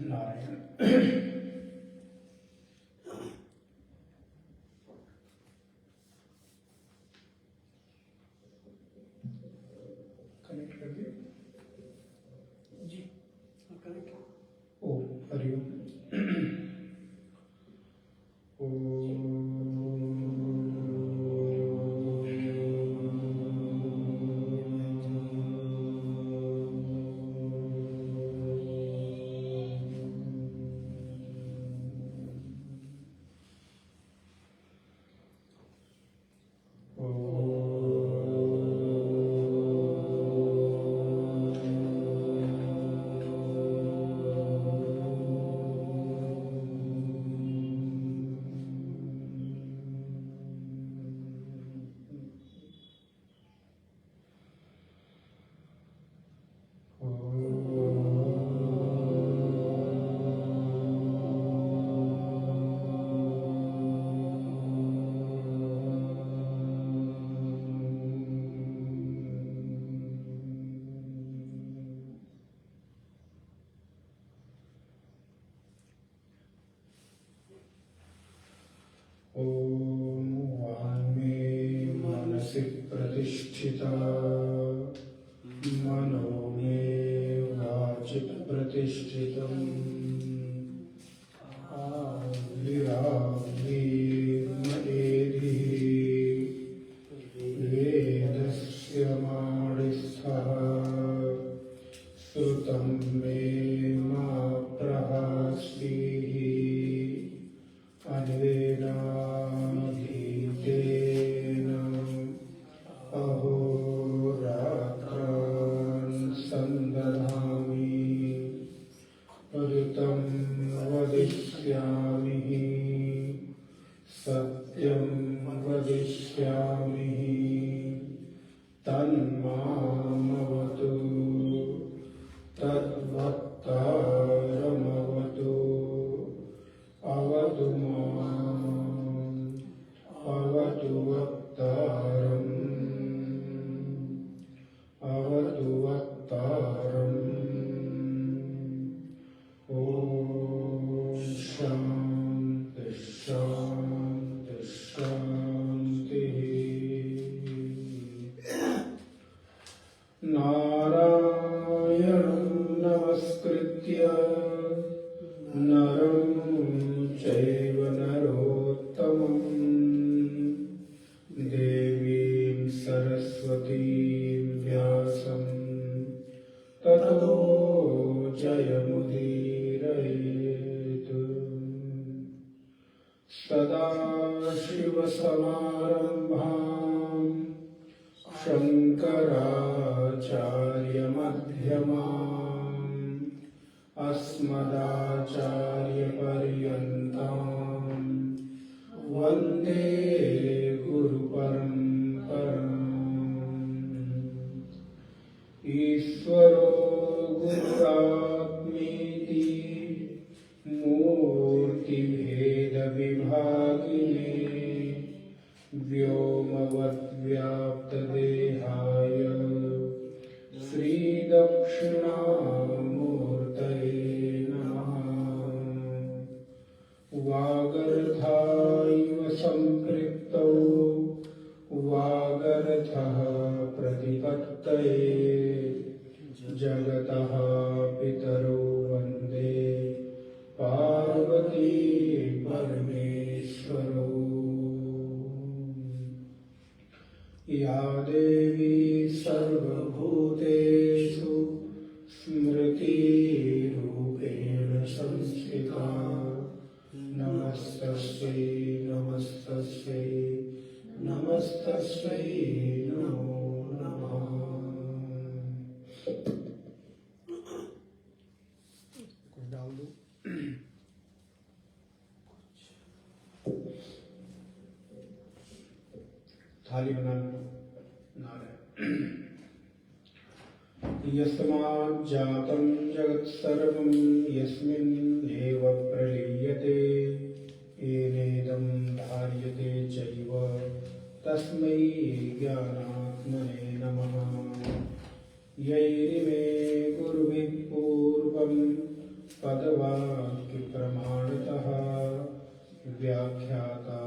Narayan. Connect कर दिया जी, connect. ओ हरिओम। ओम वाङ्मे मनसि प्रतिष्ठिता मनो मे वाचि प्रतिष्ठितम् आविरावीर्मयेदिः वेदस्य माडिस्थः श्रुतं मे मा प्रहास्तिः अनेनाधीतेन अहोरात्रान् सन्दधामि ऋतं वदिष्यामि सत्यं वदिष्यामि तन्मामवतु तद्वक्तारमवतु अवतु माम् अवतु वक्तारम् अवतु वक्तारम्। ॐ शान्ति शान्ति शान्तिः। नारायणं नमस्कृत्य नरं चैव नरोत्तमं देवीं सरस्वतीं व्यासं ततो जयमुदीरयेत्। सदाशिवसमारम्भां शङ्कराचार्यमध्यमाम् अस्मदाचार्यपर्यन्तां वन्दे गुरुपरम्पराम्। ईश्वरो गुरुरात्मेति मूर्तिभेदविभागिने व्योमवद्व्याप्तदेहाय श्रीदक्षिणामूर्तये वागर्धाइव सम्पृक्तौ वागर्थः प्रतिपत्तये जगतः पितरो वन्दे पार्वती परमेश्वरौ। या देवी सर्वभूतेषु स्मृतिरूपेण संस्थिता नमस्तस्यै नमस्तस्यै नमस्तस्यै नमो नमः। कुछ डाल दो। थाली बनाना। नारायण। यस्मात् जातं जगत् सर्वं यस्मिन्नेव प्रलीयते येनेदं धार्यते चैव तस्मै ज्ञानात्मने नमः। यैरिमे गुरुभिः पूर्वं पदवाक्य प्रमाणतः व्याख्याता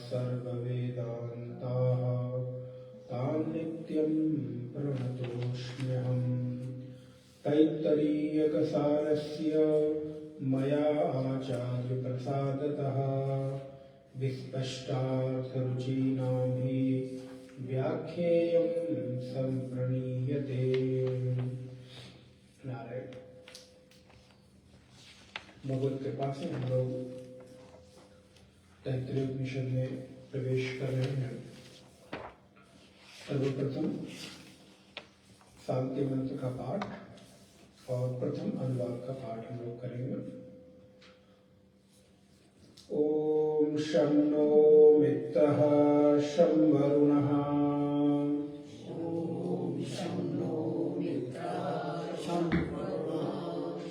सर्ववेदान्ताः तान् नित्यं प्रणतोऽस्म्यहम्। तैत्तरीयकसारस्य मया आचार्यप्रसादतः विस्पष्टार्थरुचीनाभिः व्याख्येयं सम्प्रणीयते। नारायण। भगवत कृपा से हम लोग तैत्तरीय उपनिषद में प्रवेश कर रहे हैं। सर्वप्रथम शांति मंत्र का पाठ और प्रथम अनुवाद का पाठ हम लोग करेंगे। ओम शं नो मित्रः शं वरुणः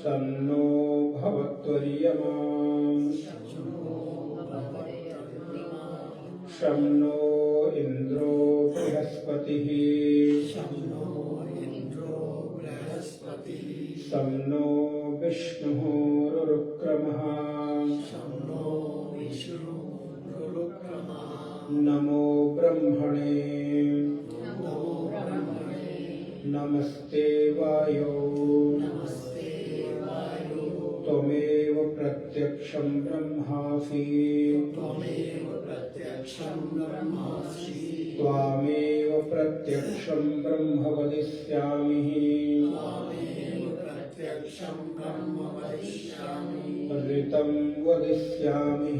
शं नो भवत्वर्यमा शं नो इंद्रो बृहस्पतिः शं नो विष्णुः रुरुक्रमः नमो ब्रह्मणे नमस्ते वायो त्वमेव प्रत्यक्षं ब्रह्मासि त्वामेव प्रत्यक्षं ब्रह्म वदिष्यामि ऋतं वदिष्यामि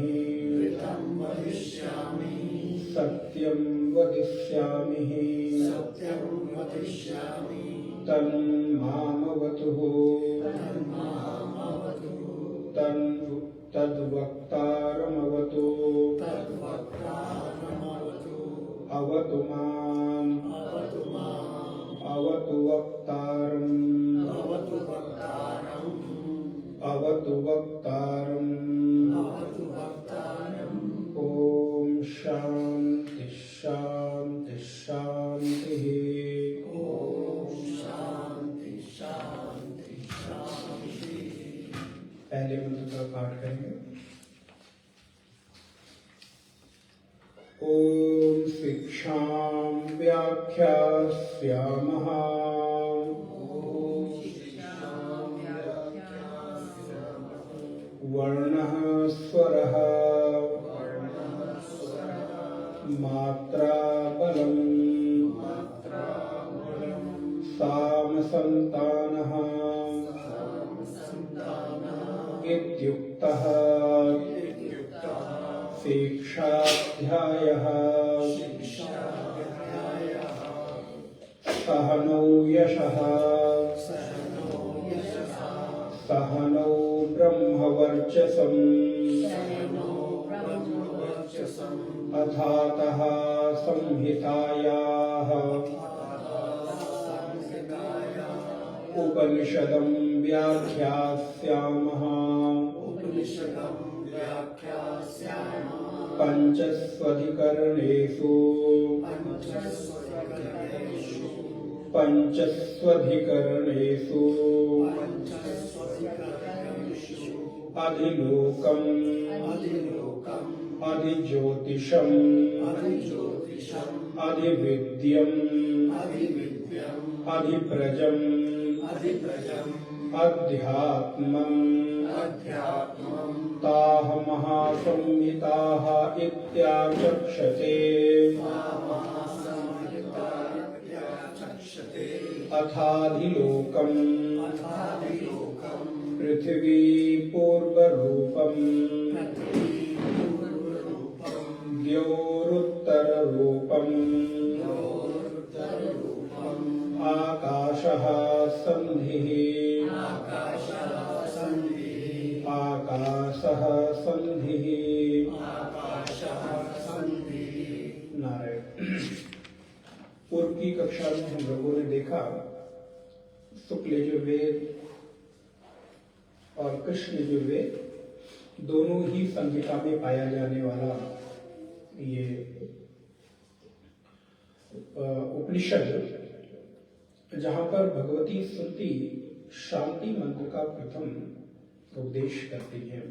सत्यं वदिष्यामि तन्मामवतु तद्वक्तारमवतु अवतु माम् अवतु वक्तारम् अवतु वक्तारम्। ओम शांति शांति शांतिः। पहले मंत्र का पाठ करेंगे। ओम शिक्षां व्याख्यास्यामः वर्णः स्वरः मात्रा बलम् सामसन्तानः इत्युक्तः शिक्षाध्यायः सहनौ यशः सहनौ ब्रह्मवर्चसम् अथातः संहितायाः उपनिषदं व्याख्यास्यामः पंचस्वधिकरणेषु अधिलोकम् अधिज्योतिषम् अधिविद्यम् अधिप्रजम् अध्यात्मम् ताः महासंहिताः इत्याचक्षते। अथाधिलोकम् पृथिवी पूर्वरूपम् द्यौरुत्तररूपम् आकाशः संधिः आकाशः संधिः। नारायण। पूर्व की कक्षा में हम लोगों ने देखा शुक्ल यजुर्वेद और कृष्ण यजुर्वेद दोनों ही संहिता में पाया जाने वाला ये उपनिषद, जहां पर भगवती स्तुति शांति मंत्र का प्रथम उपदेश करती हैं।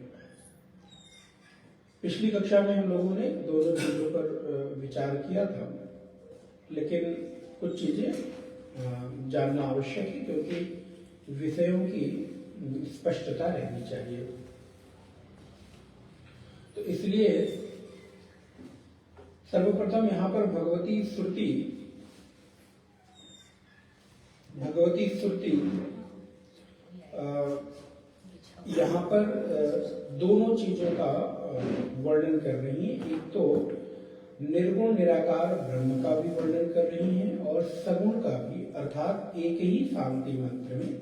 पिछली कक्षा में हम लोगों ने दोनों चीजों पर विचार किया था, लेकिन कुछ चीजें जानना आवश्यक है क्योंकि विषयों की स्पष्टता रहनी चाहिए। तो इसलिए सर्वप्रथम यहाँ पर भगवती श्रुति यहाँ पर दोनों चीजों का वर्णन कर रही है। एक तो निर्गुण निराकार ब्रह्म का भी वर्णन कर रही है और सगुण का भी, अर्थात एक ही शांति मंत्र में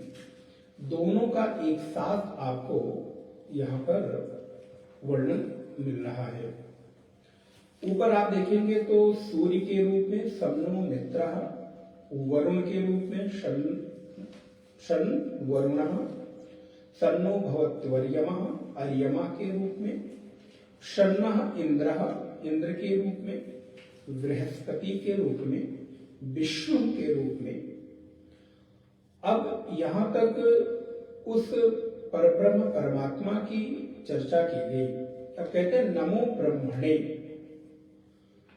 दोनों का एक साथ आपको यहाँ पर वर्णन मिल रहा है। ऊपर आप देखेंगे तो सूर्य के रूप में सन्नो मित्रः, वरुण के रूप में शन वरुणः, सन्नो भवत्वर्यमः अर्यमा के रूप में, शन्नः इंद्रः इंद्र के रूप में, बृहस्पति के रूप में, विष्णु के रूप में। अब यहां तक उस परब्रह्म परमात्मा की चर्चा की गई। अब कहते हैं नमो ब्रह्मणे।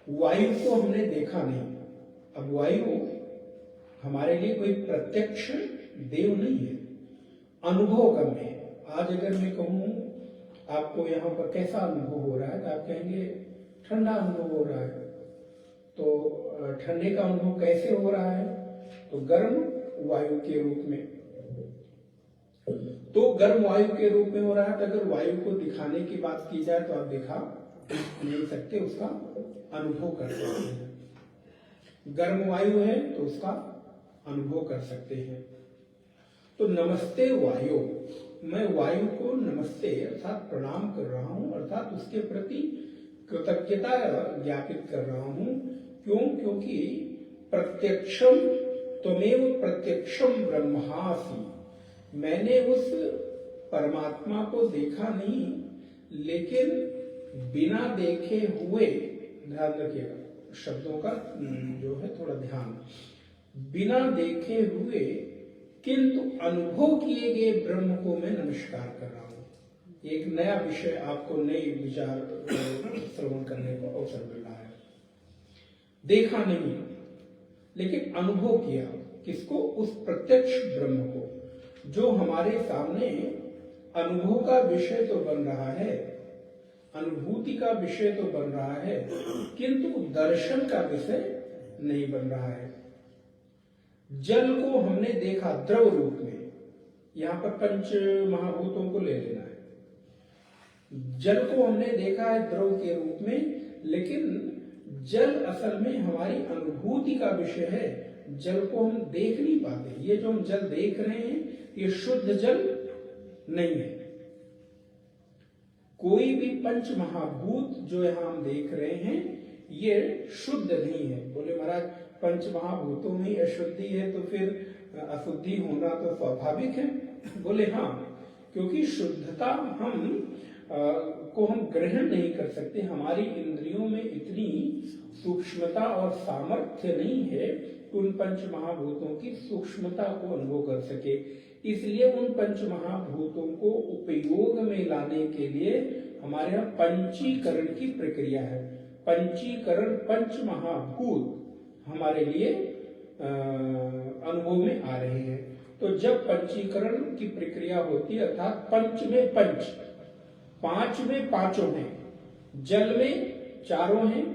वायु को हमने देखा नहीं। अब वायु हमारे लिए कोई प्रत्यक्ष देव नहीं है, अनुभवगम्य है। आज अगर मैं कहूं आपको यहाँ पर कैसा अनुभव हो रहा है, तो आप कहेंगे ठंडा अनुभव हो रहा है। तो ठंडे का अनुभव कैसे हो रहा है? तो गर्म वायु के रूप में। तो गर्म वायु के रूप में हो रहा है। तो अगर वायु को दिखाने की बात की जाए तो आप दिखा नहीं सकते, उसका अनुभव कर सकते हैं। गर्म वायु है तो उसका अनुभव कर सकते हैं। तो नमस्ते वायु, मैं वायु को नमस्ते अर्थात प्रणाम कर रहा हूं, अर्थात उसके प्रति कृतज्ञता ज्ञापित कर रहा हूं। क्यों? क्योंकि प्रत्यक्षम त्वमेव प्रत्यक्षम ब्रह्मासि, मैंने उस परमात्मा को देखा नहीं, लेकिन बिना देखे हुए, ध्यान रखिएगा शब्दों का जो है थोड़ा ध्यान, बिना देखे हुए किंतु अनुभव किए गए ब्रह्म को मैं नमस्कार कर रहा हूं। एक नया विषय आपको नए विचार श्रवण करने का अवसर मिल रहा है। देखा नहीं लेकिन अनुभव किया। किसको? उस प्रत्यक्ष ब्रह्म को, जो हमारे सामने अनुभव का विषय तो बन रहा है, अनुभूति का विषय तो बन रहा है, किंतु दर्शन का विषय नहीं बन रहा है। जल को हमने देखा द्रव रूप में, यहां पर पंच महाभूतों को ले लेना है। जल को हमने देखा है द्रव के रूप में, लेकिन जल असल में हमारी अनुभूति का विषय है। जल को हम देख नहीं पाते। ये जो हम जल देख रहे हैं ये शुद्ध जल नहीं है। कोई भी पंच महाभूत जो यहां हम देख रहे हैं ये शुद्ध नहीं है। बोले महाराज पंच महाभूतों में अशुद्धि है तो फिर अशुद्धि होना तो स्वाभाविक है। बोले हाँ, क्योंकि शुद्धता को हम ग्रहण नहीं कर सकते। हमारी इंद्रियों में इतनी सूक्ष्मता और सामर्थ्य नहीं है कि उन पंच महाभूतों की सूक्ष्मता को अनुभव कर सके। इसलिए उन पंच महाभूतों को उपयोग में लाने के लिए हमारे यहाँ पंचीकरण की प्रक्रिया है। पंचीकरण, पंच महाभूत हमारे लिए अनुभव में आ रहे हैं। तो जब पंचीकरण की प्रक्रिया होती है, अर्थात पंच में पंच, पांच में पांचों हैं, जल में चारों हैं,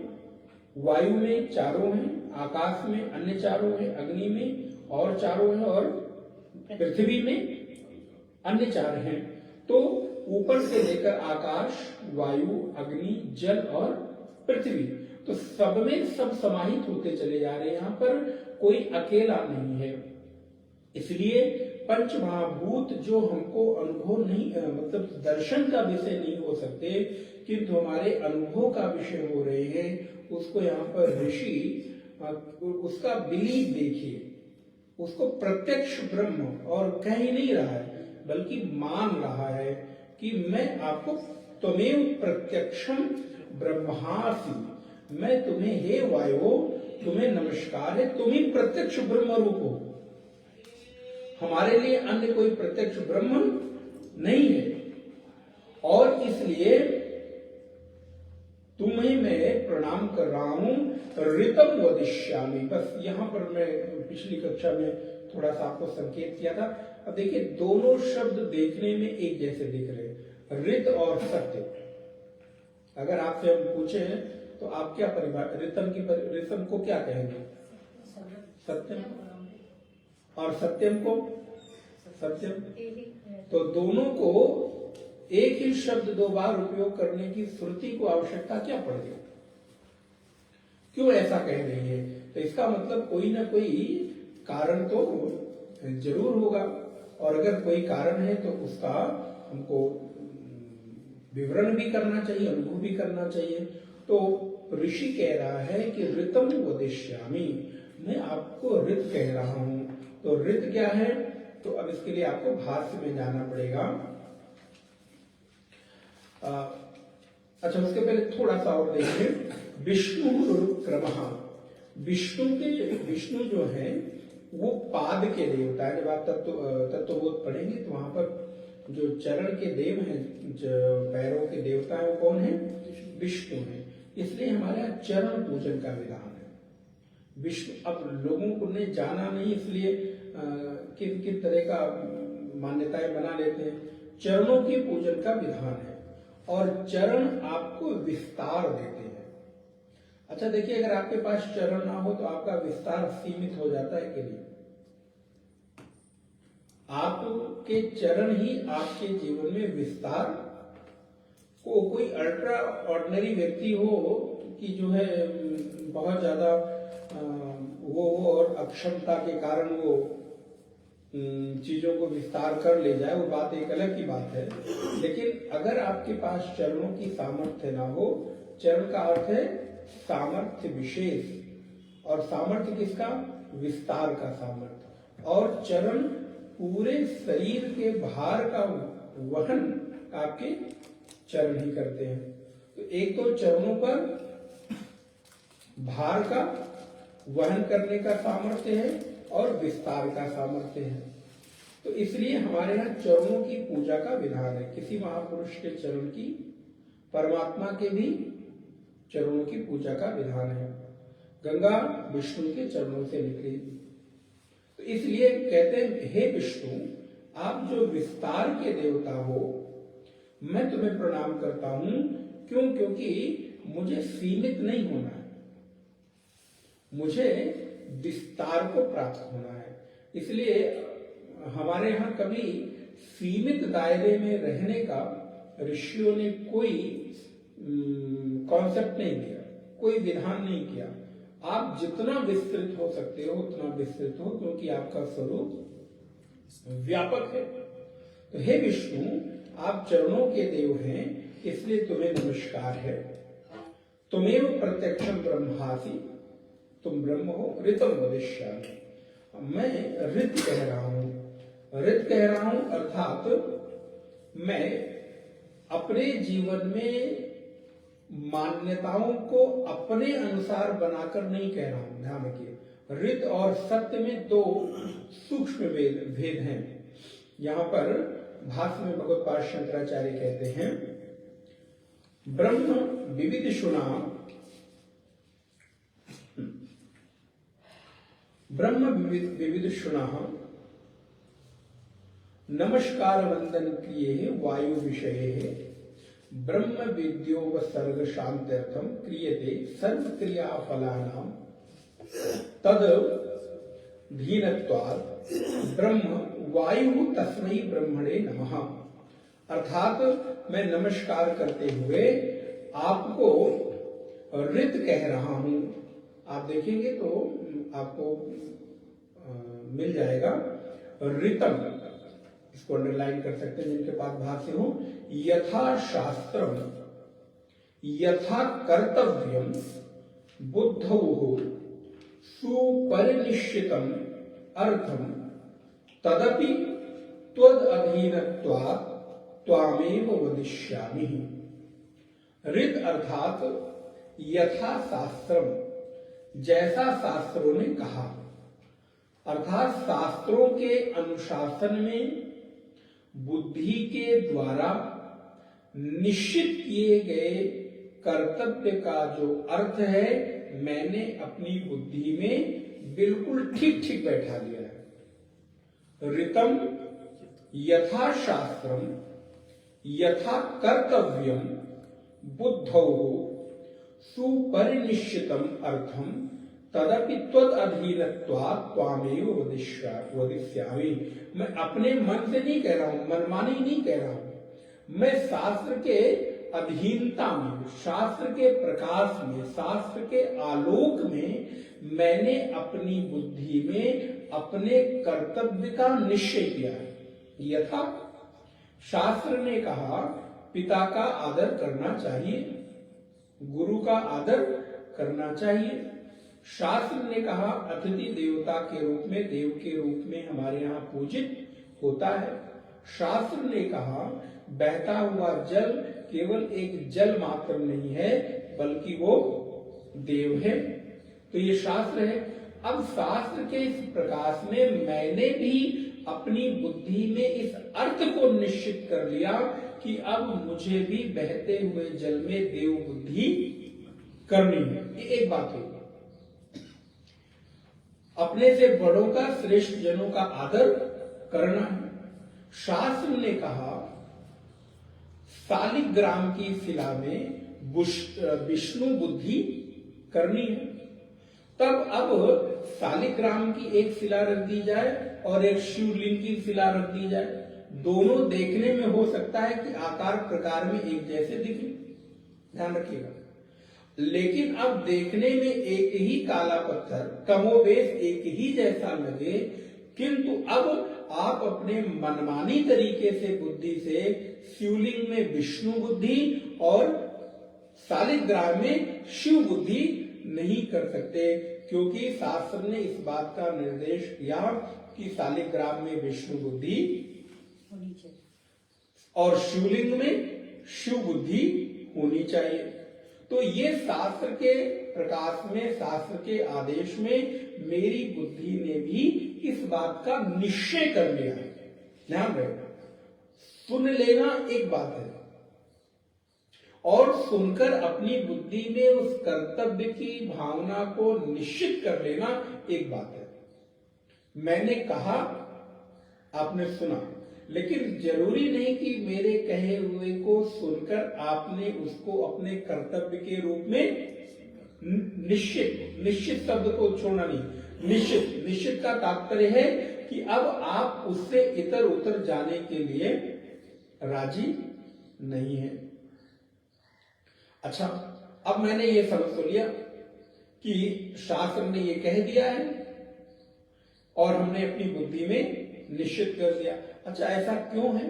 वायु में चारों हैं, आकाश में अन्य चारों हैं, अग्नि में और चारों हैं और पृथ्वी में अन्य चार हैं। तो ऊपर से लेकर आकाश, वायु, अग्नि, जल और पृथ्वी, तो सब में सब समाहित होते चले जा रहे हैं। यहाँ पर कोई अकेला नहीं है। इसलिए पंच महाभूत जो हमको अनुभव नहीं, मतलब दर्शन का विषय नहीं हो सकते, किंतु हमारे अनुभव का विषय हो रहे हैं। उसको यहाँ पर ऋषि उसका बिलीव देखिए, उसको प्रत्यक्ष ब्रह्म और कह ही नहीं रहा है बल्कि मान रहा है कि मैं आपको त्वमेव प्रत्यक्षम ब्रह्मासि, मैं तुम्हें, हे वायु तुम्हें नमस्कार है, तुम ही प्रत्यक्ष ब्रह्म रूप हो। हमारे लिए अन्य कोई प्रत्यक्ष ब्रह्म नहीं है। इसलिए तुम्हें मैं प्रणाम कर रहा हूं, ऋतम वदिष्यामि। बस यहां पर मैं पिछली कक्षा में थोड़ा सा आपको संकेत किया था। अब देखिए दोनों शब्द देखने में एक जैसे दिख रहे हैं, ऋत और सत्य। अगर आपसे हम पूछे तो आप क्या परिभाषा, ऋतम को क्या कहेंगे? सत्यम। और सत्यम को? सत्यम। तो दोनों को एक ही शब्द दो बार उपयोग करने की श्रुति को आवश्यकता क्या पड़ गई? क्यों ऐसा कह रही है? तो इसका मतलब कोई ना कोई कारण तो जरूर होगा, और अगर कोई कारण है तो उसका हमको विवरण भी करना चाहिए, अनुभव भी करना चाहिए। तो ऋषि कह रहा है कि ऋतम वदिष्यामि, मैं आपको ऋत कह रहा हूं। तो ऋत क्या है? तो अब इसके लिए आपको भाष्य में जाना पड़ेगा। अच्छा, उसके पहले थोड़ा सा और देखिए, विष्णु क्रमः। विष्णु जो है वो पाद के देवता है। जब आप तत्वबोध पढ़ेंगे तो वहां पर जो चरण के देव हैं, जो पैरों के देवता है, वो कौन है? विष्णु है। इसलिए हमारे यहाँ चरण पूजन का विधान है। विष्णु, अब लोगों को ने जाना नहीं, इसलिए किस किस तरह का मान्यताएं बना लेते हैं। चरणों के पूजन का विधान है, और चरण आपको विस्तार देते हैं। अच्छा देखिए, अगर आपके पास चरण ना हो तो आपका विस्तार सीमित हो जाता है कि नहीं? आपके चरण ही आपके जीवन में विस्तार को, कोई अल्ट्रा ऑर्डिनरी व्यक्ति हो कि जो है बहुत ज्यादा वो और अक्षमता के कारण वो चीजों को विस्तार कर ले जाए, वो बात एक अलग की बात है। लेकिन अगर आपके पास चरणों की सामर्थ्य ना हो, चरण का अर्थ है सामर्थ्य विशेष, और सामर्थ्य किसका? विस्तार का सामर्थ्य। और चरण पूरे शरीर के भार का वहन आपके चरण ही करते हैं। तो एक तो चरणों पर भार का वहन करने का सामर्थ्य है और विस्तार का सामर्थ्य है। तो इसलिए हमारे यहाँ चरणों की पूजा का विधान है। किसी महापुरुष के चरण की, परमात्मा के भी चरणों की पूजा का विधान है। गंगा विष्णु के चरणों से निकली, तो इसलिए कहते हैं, हे विष्णु, आप जो विस्तार के देवता हो, मैं तुम्हें प्रणाम करता हूं। क्यों? क्योंकि मुझे सीमित नहीं होना है, मुझे विस्तार को प्राप्त होना है। इसलिए हमारे यहाँ कभी सीमित दायरे में रहने का ऋषियों ने कोई कॉन्सेप्ट नहीं दिया, कोई विधान नहीं किया। आप जितना विस्तृत हो सकते हो उतना विस्तृत हो, क्योंकि आपका स्वरूप व्यापक है। तो हे विष्णु, आप चरणों के देव हैं, इसलिए तुम्हें नमस्कार है। तुमेव प्रत्यक्षम ब्रह्मासि, तुम ब्रह्म हो। ऋतम वदिष्यामि, मैं ऋत कह रहा हूं। ऋत कह रहा हूं अर्थात मैं अपने जीवन में मान्यताओं को अपने अनुसार बनाकर नहीं कह रहा हूं। ध्यान रखिए, ऋत और सत्य में दो सूक्ष्म भेद हैं। यहां पर भाष्य में भगवत्पाद शंकराचार्य कहते हैं, ब्रह्म विविधुषुणा, ब्रह्म विविधुषुणा नमस्कार वंदन क्रिये वायु विषये ब्रह्म विद्योपसर्ग शांत्यर्थम क्रियते सर्व क्रिया फलानाम तद धीनत्वात् ब्रह्म वायु तस्मै ब्रह्मणे नमः। अर्थात मैं नमस्कार करते हुए आपको ऋत कह रहा हूं। आप देखेंगे तो आपको मिल जाएगा ऋतम, इसको अंडरलाइन कर सकते हैं जिनके पास भाष्य हो। यथा शास्त्रम यथा कर्तव्यम बुद्धौ सुपरिनिश्चितम अर्थम तदपि त्वद अधीनत्वात् त्वामेव वदिष्यामि। ऋत अर्थात यथा शास्त्रम, जैसा शास्त्रों ने कहा, अर्थात शास्त्रों के अनुशासन में बुद्धि के द्वारा निश्चित किए गए कर्तव्य का जो अर्थ है मैंने अपनी बुद्धि में बिल्कुल ठीक ठीक बैठा लिया है। ऋतम यथा शास्त्रम यथा कर्तव्यम बुद्धौ सुपरिनिश्चितम अर्थम तदपि त्वद अधीनत्वात् त्वामेव वदिष्यामि। मैं अपने मन से नहीं कह रहा हूं, मनमानी नहीं कह रहा हूं, मैं शास्त्र के अधीनता में, शास्त्र के प्रकाश में, शास्त्र के आलोक में मैंने अपनी बुद्धि में अपने कर्तव्य का निश्चय किया है। यथा शास्त्र ने कहा पिता का आदर करना चाहिए, गुरु का आदर करना चाहिए। शास्त्र ने कहा अतिथि देवता के रूप में, देव के रूप में हमारे यहाँ पूजित होता है। शास्त्र ने कहा बहता हुआ जल केवल एक जल मात्र नहीं है बल्कि वो देव है। तो ये शास्त्र है। अब शास्त्र के इस प्रकाश में मैंने भी अपनी बुद्धि में इस अर्थ को निश्चित कर लिया कि अब मुझे भी बहते हुए जल में देव बुद्धि करनी है। ये एक बात है। अपने से बड़ों का, श्रेष्ठ जनों का आदर करना है। शास्त्र ने कहा शालिग्राम की शिला में विष्णु बुद्धि करनी है। तब अब शालिग्राम की एक शिला रख दी जाए और एक शिवलिंग की शिला रख दी जाए, दोनों देखने में हो सकता है कि आकार प्रकार में एक जैसे दिखे, ध्यान रखिएगा, लेकिन अब देखने में एक ही काला पत्थर कमोबेश एक ही जैसा लगे, किंतु अब आप अपने मनमानी तरीके से बुद्धि से शिवलिंग में विष्णु बुद्धि और शालिग्राम में शिव बुद्धि नहीं कर सकते, क्योंकि शास्त्र ने इस बात का निर्देश दिया कि शालिग्राम में विष्णु बुद्धि और शिवलिंग में शिव बुद्धि होनी चाहिए। तो ये शास्त्र के प्रकाश में, शास्त्र के आदेश में मेरी बुद्धि ने भी इस बात का निश्चय कर लिया है। ध्यान रखना, सुन लेना एक बात है और सुनकर अपनी बुद्धि में उस कर्तव्य की भावना को निश्चित कर लेना एक बात है। मैंने कहा, आपने सुना, लेकिन जरूरी नहीं कि मेरे कहे हुए को सुनकर आपने उसको अपने कर्तव्य के रूप में निश्चित शब्द को छोड़ना नहीं। निश्चित का तात्पर्य है कि अब आप उससे इतर उतर जाने के लिए राजी नहीं है। अच्छा, अब मैंने ये समझ तो लिया कि शास्त्र ने ये कह दिया है और हमने अपनी बुद्धि में निश्चित कर दिया। अच्छा, ऐसा क्यों है?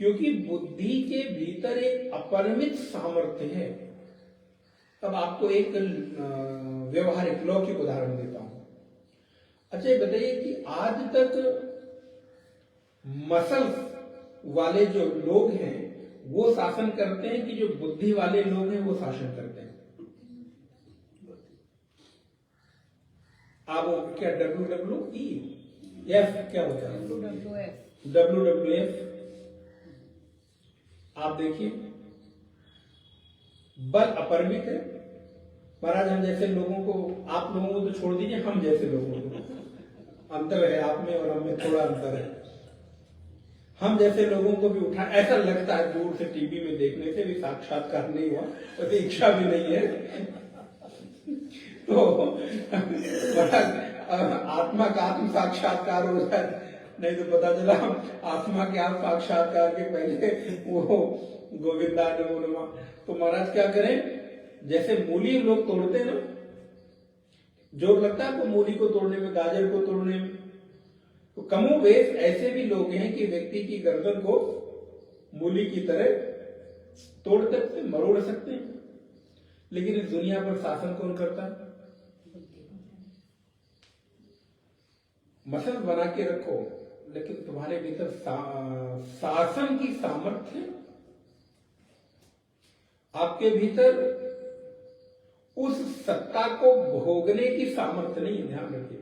क्योंकि बुद्धि के भीतर एक अपरिमित सामर्थ्य है। अब आपको एक व्यवहारिक लौकिक उदाहरण देता हूं। अच्छा, ये बताइए कि आज तक मसल्स वाले जो लोग हैं वो शासन करते हैं कि जो बुद्धि वाले लोग हैं वो शासन करते हैं? आप क्या WWEF क्या होता है? WWF। आप देखिए, बल अपरिमित है। महाराज, हम जैसे लोगों को, आप लोगों को तो छोड़ दीजिए, हम जैसे लोगों को अंतर है, आप में और हम में थोड़ा अंतर है। हम जैसे लोगों को भी उठा, ऐसा लगता है दूर से टीवी में देखने से भी, साक्षात्कार नहीं हुआ, वैसे इच्छा भी नहीं है। तो आत्मा का आत्म साक्षात्कार हो जाए, नहीं तो पता चला आत्मा के आत्म साक्षात्कार के पहले वो गोविंदा नमो नमः। तो महाराज क्या करें, जैसे मूली लोग तोड़ते हैं ना, जोर लगता है आपको मूली को तोड़ने में, गाजर को तोड़ने में, तो कमोबेश ऐसे भी लोग हैं कि व्यक्ति की गर्दन को मूली की तरह तोड़ सकते, मरोड़ सकते हैं। लेकिन इस दुनिया पर शासन कौन करता है? मसल बना के रखो, लेकिन तुम्हारे भीतर शासन की सामर्थ्य, आपके भीतर उस सत्ता को भोगने की सामर्थ्य नहीं है। ध्यान रखिए,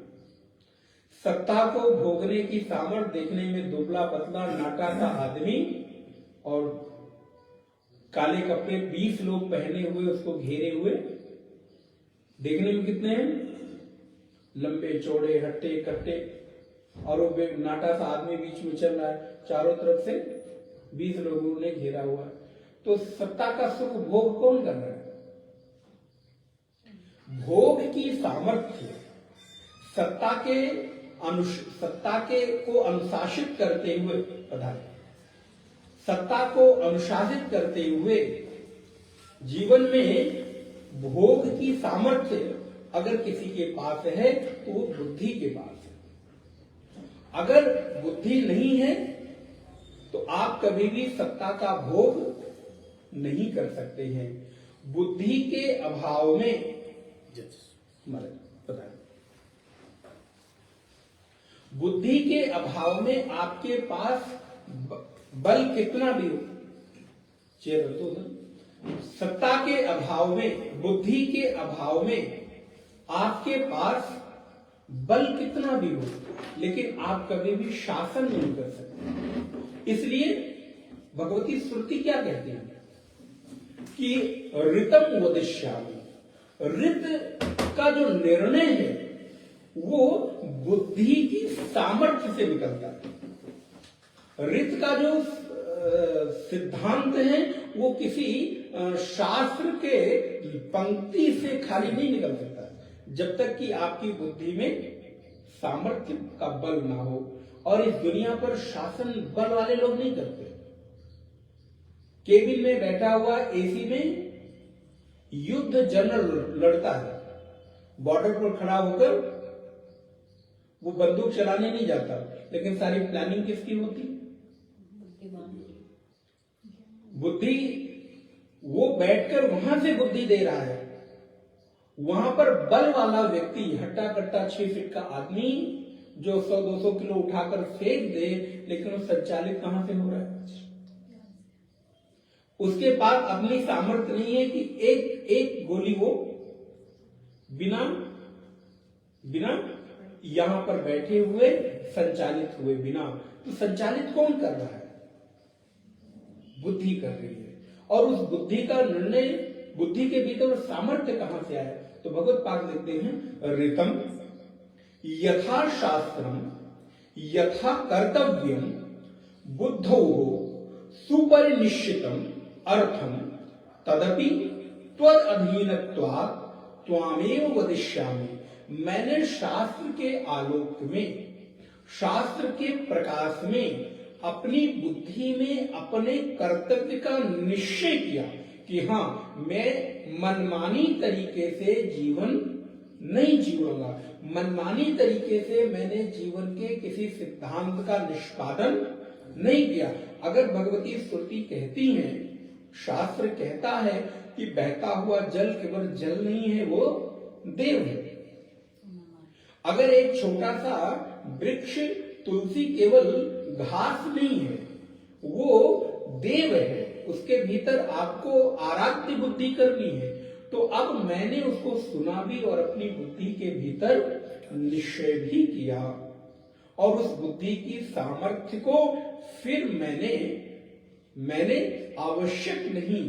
सत्ता को भोगने की सामर्थ्य देखने में दुबला पतला नाटा सा आदमी काले कपड़े 20 लोग पहने हुए उसको घेरे हुए, देखने में कितने हैं, लंबे चौड़े हट्टे कट्टे, और वो नाटा सा आदमी बीच में चल रहा है, चारों तरफ से 20 लोगों ने घेरा हुआ है। तो सत्ता का सुख भोग कौन कर रहा है? भोग की सामर्थ्य सत्ता के को अनुशासित करते हुए पदार्थ, सत्ता को अनुशासित करते हुए जीवन में भोग की सामर्थ्य अगर किसी के पास है तो वो बुद्धि के पास है। अगर बुद्धि नहीं है तो आप कभी भी सत्ता का भोग नहीं कर सकते हैं। बुद्धि के अभाव में बुद्धि के अभाव में आपके पास बल कितना भी हो, चेयर तो सत्ता के अभाव में, बुद्धि के अभाव में आपके पास बल कितना भी हो, लेकिन आप कभी भी शासन नहीं कर सकते। इसलिए भगवती श्रुति क्या कहती है कि ऋतम वदिष्यामि, ऋत का जो निर्णय है वो बुद्धि की सामर्थ्य से निकलता है। ऋत का जो सिद्धांत है वो किसी शास्त्र के पंक्ति से खाली नहीं निकल सकता जब तक कि आपकी बुद्धि में सामर्थ्य का बल ना हो। और इस दुनिया पर शासन बल वाले लोग नहीं करते। केबिन में बैठा हुआ एसी में युद्ध जनरल लड़ता है, बॉर्डर पर खड़ा होकर वो बंदूक चलाने नहीं जाता, लेकिन सारी प्लानिंग किसकी होती? बुद्धि, वो बैठकर वहां से बुद्धि दे रहा है। वहां पर बल वाला व्यक्ति, हट्टा कट्टा 6 फीट का आदमी जो 100-200 किलो उठाकर फेंक दे, लेकिन वो संचालित कहां से हो रहा है? उसके पास अपनी सामर्थ्य नहीं है कि एक गोली वो बिना यहां पर बैठे हुए संचालित हुए बिना। तो संचालित कौन कर रहा है? बुद्धि कर रही है। और उस बुद्धि का निर्णय, बुद्धि के भीतर सामर्थ्य कहां से आया? तो भगवत पाद लिखते हैं ऋतम यथा शास्त्रम यथा कर्तव्यम बुद्धौ सुपरिनिश्चितम अर्थम तदपि त्वद अधीनत्वात् त्वामेव वदिष्यामि। मैंने शास्त्र के आलोक में, शास्त्र के प्रकाश में अपनी बुद्धि में अपने कर्तव्य का निश्चय किया कि हाँ, मैं मनमानी तरीके से जीवन नहीं जीऊंगा। मनमानी तरीके से मैंने जीवन के किसी सिद्धांत का निष्पादन नहीं किया। अगर भगवती श्रुति कहती है, शास्त्र कहता है कि बहता हुआ जल केवल जल नहीं है, वो देव है। अगर एक छोटा सा वृक्ष तुलसी केवल घास नहीं है, वो देव है, उसके भीतर आपको आराध्य बुद्धि करनी है। तो अब मैंने उसको सुना भी और अपनी बुद्धि के भीतर निश्चय भी किया, और उस बुद्धि की सामर्थ्य को फिर मैंने आवश्यक नहीं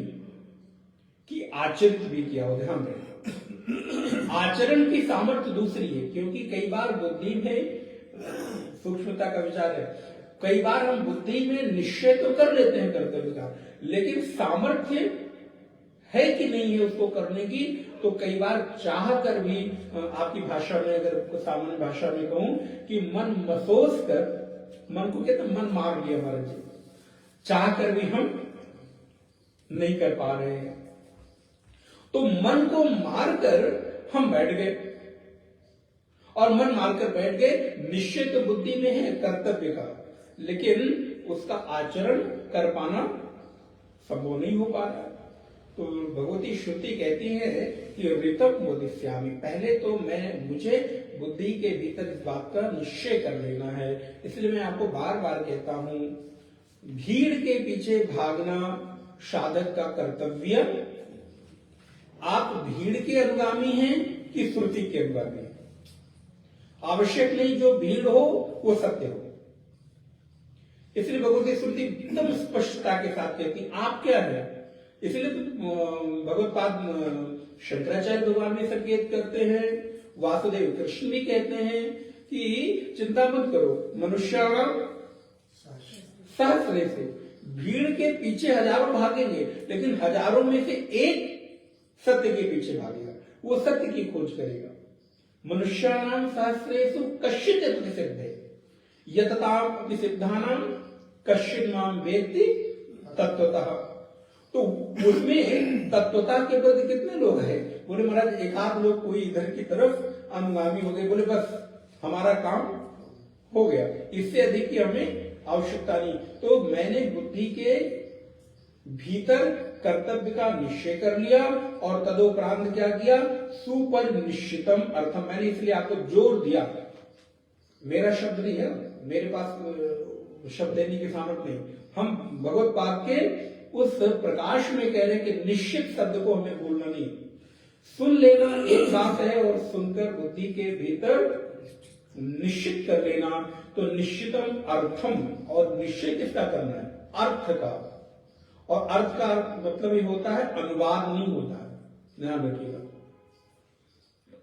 कि आचरित भी किया हो। ध्यान रखें, आचरण की सामर्थ्य दूसरी है, क्योंकि कई बार बुद्धि में सूक्ष्मता का विचार है। कई बार हम बुद्धि में निश्चय तो कर लेते हैं कर्तव्य का, लेकिन सामर्थ्य है कि नहीं है उसको करने की। तो कई बार चाह कर भी, आपकी भाषा में अगर सामान्य भाषा में कहूं कि मन मसोस कर, मन को कहते मन मार लिया हमारा जी, चाह कर भी हम नहीं कर पा रहे हैं। तो मन को मारकर हम बैठ गए, और मन मारकर बैठ गए। निश्चय तो बुद्धि में है कर्तव्य का, लेकिन उसका आचरण कर पाना संभव नहीं हो पा रहा। तो भगवती श्रुति कहती है कि ऋतम वदिष्यामि, पहले तो मुझे बुद्धि के भीतर इस बात का निश्चय कर लेना है। इसलिए मैं आपको बार बार कहता हूं, भीड़ के पीछे भागना साधक का कर्तव्य। आप भीड़ के अनुगामी हैं कि श्रुति के अनुगामी हैं? आवश्यक नहीं जो भीड़ हो वो सत्य हो। इसलिए भगवती श्रुति एकदम स्पष्टता के साथ कहती, आप क्या है? इसलिए तो भगवत्पाद शंकराचार्य भगवान भी संकेत करते हैं, वासुदेव कृष्ण भी कहते हैं कि चिंता मत करो, मनुष्याणाम सहस्रे से, भीड़ के पीछे हजारों भागेंगे लेकिन हजारों में से एक सत्य के पीछे भागेगा, वो सत्य की खोज करेगा। मनुष्याणाम सहस्रेषु कश्चित् प्रतिसिद्धे यतताम अपि सिद्धानाम कश्चित् माम वेत्ति तत्वतः। तो उसमें तत्वता के प्रति कितने लोग हैं? बोले महाराज एक आध लोग कोई इधर की तरफ अनुगामी हो गए, बोले बस हमारा काम हो गया, इससे अधिक की हमें आवश्यकता नहीं। तो मैंने बुद्धि के भीतर कर्तव्य का निश्चय कर लिया और तदोपरांत क्या किया, सुपर निश्चितम अर्थम। मैंने इसलिए आपको जोर दिया, मेरा शब्द नहीं है, मेरे पास शब्द देने की सामर्थ्य नहीं, हम भगवत्पाद के उस प्रकाश में कह रहे हैं कि निश्चित शब्द को हमें भूलना नहीं। सुन लेना एक बात है और सुनकर बुद्धि के भीतर निश्चित कर लेना, तो निश्चितम अर्थम, और निश्चय किसका करना है, अर्थ का। और अर्थ का मतलब ये होता है अनुवाद नहीं होता है, ध्यान रखिएगा।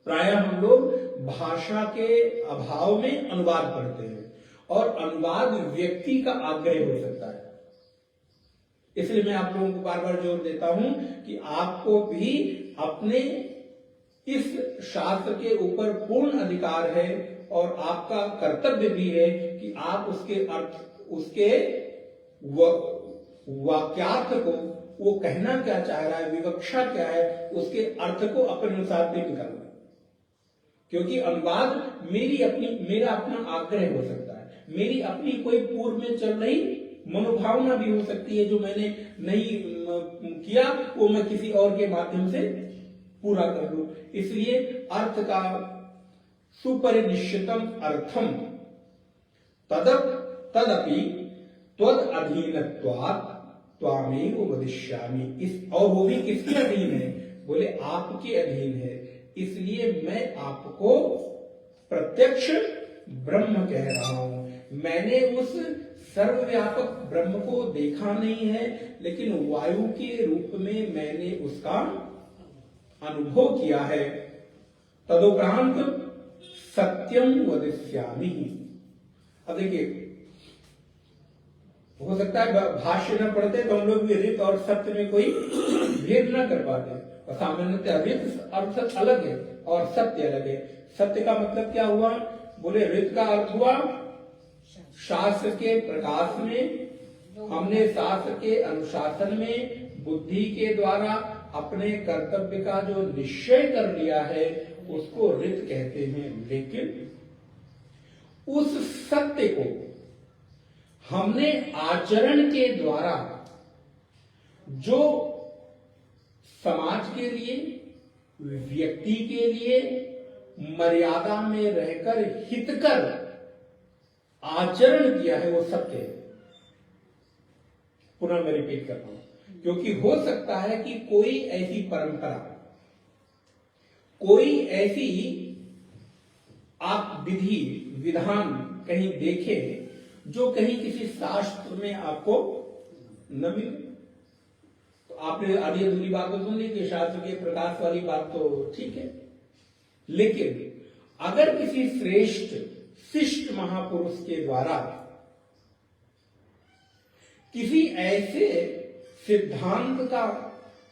प्रायः हम लोग भाषा के अभाव में अनुवाद पढ़ते हैं और अनुवाद व्यक्ति का आग्रह हो सकता है। इसलिए मैं आप लोगों को बार बार जोर देता हूं कि आपको भी अपने इस शास्त्र के ऊपर पूर्ण अधिकार है और आपका कर्तव्य भी है कि आप उसके अर्थ, उसके वाक्यार्थ को, वो कहना क्या चाह रहा है, विवक्षा क्या है, उसके अर्थ को अपने अनुसार से निकालना। क्योंकि अनुवाद मेरा अपना आग्रह हो सकता है, मेरी अपनी कोई पूर्व में चल रही मनोभावना भी हो सकती है, जो मैंने नहीं किया वो मैं किसी और के माध्यम से पूरा कर लूं। इसलिए अर्थ का सुपरिनिश्चितम अर्थम तदपि त्वद अधीनत्वात् त्वामेव वदिष्यामि। इस, और वो भी किसके अधीन है, बोले आपके अधीन है, इसलिए मैं आपको प्रत्यक्ष ब्रह्म कह रहा हूं। मैंने उस सर्वव्यापक ब्रह्म को देखा नहीं है, लेकिन वायु के रूप में मैंने उसका अनुभव किया है। तदुपरांत सत्यम वदिष्यामि। अब देखिए, हो सकता है भाष्य न पढ़ते तो हम लोग भी ऋत और सत्य में कोई भेद न कर पाते, और सामान्यतः ऋत अर्थ अलग है और सत्य अलग है। सत्य का मतलब क्या हुआ, बोले ऋत का अर्थ हुआ शास्त्र के प्रकाश में, हमने शास्त्र के अनुशासन में बुद्धि के द्वारा अपने कर्तव्य का जो निश्चय कर लिया है उसको ऋत कहते हैं। लेकिन उस सत्य को हमने आचरण के द्वारा जो समाज के लिए, व्यक्ति के लिए मर्यादा में रहकर हितकर आचरण किया है, वो सत्य है। पुनः मैं रिपीट करता हूं, क्योंकि हो सकता है कि कोई ऐसी परंपरा, कोई ऐसी आप विधि विधान कहीं देखें जो कहीं किसी शास्त्र में आपको न मिले। तो आपने आधी अधूरी बात तो सुन ली कि शास्त्र के प्रकाश वाली बात तो ठीक है, लेकिन अगर किसी श्रेष्ठ शिष्ट महापुरुष के द्वारा किसी ऐसे सिद्धांत का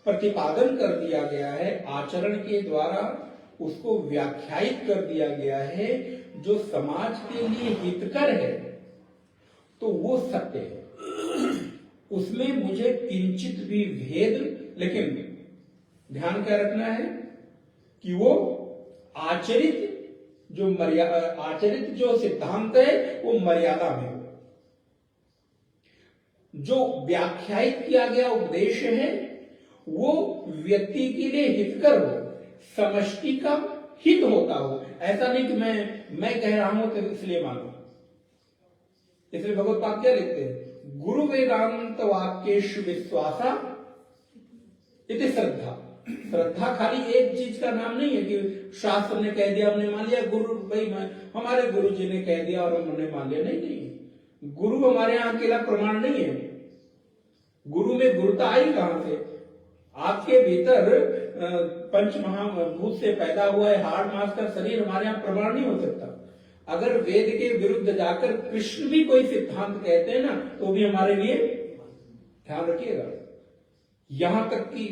प्रतिपादन कर दिया गया है, आचरण के द्वारा उसको व्याख्यायित कर दिया गया है, जो समाज के लिए हितकर है, तो वो सत्य है। उसमें मुझे किंचित भी भेद, लेकिन ध्यान क्या रखना है कि वो आचरित जो सिद्धांत है वो मर्यादा में हो। जो व्याख्यायित किया गया उपदेश है वो व्यक्ति के लिए हितकर हो, समष्टि का हित होता हो। ऐसा नहीं कि मैं कह रहा हूं तो इसलिए मानो। इसलिए भगवत्पाद क्या लिखते हैं, गुरु वेदांत वाक्येषु विश्वासा इति श्रद्धा। श्रद्धा खाली एक चीज का नाम नहीं है कि शास्त्र ने कह दिया हमने मान लिया, गुरु भाई हमारे गुरु जी ने कह दिया और हमने मान लिया। नहीं, गुरु हमारे यहाँ अकेला प्रमाण नहीं है। गुरु में गुरुता आई कहां से, आपके भीतर पंच महाभूत से पैदा हुआ है हाड़ मांस का शरीर हमारे यहाँ प्रमाण नहीं हो सकता। अगर वेद के विरुद्ध जाकर कृष्ण भी कोई सिद्धांत कहते हैं ना तो भी हमारे लिए ध्यान रखिएगा, यहां तक की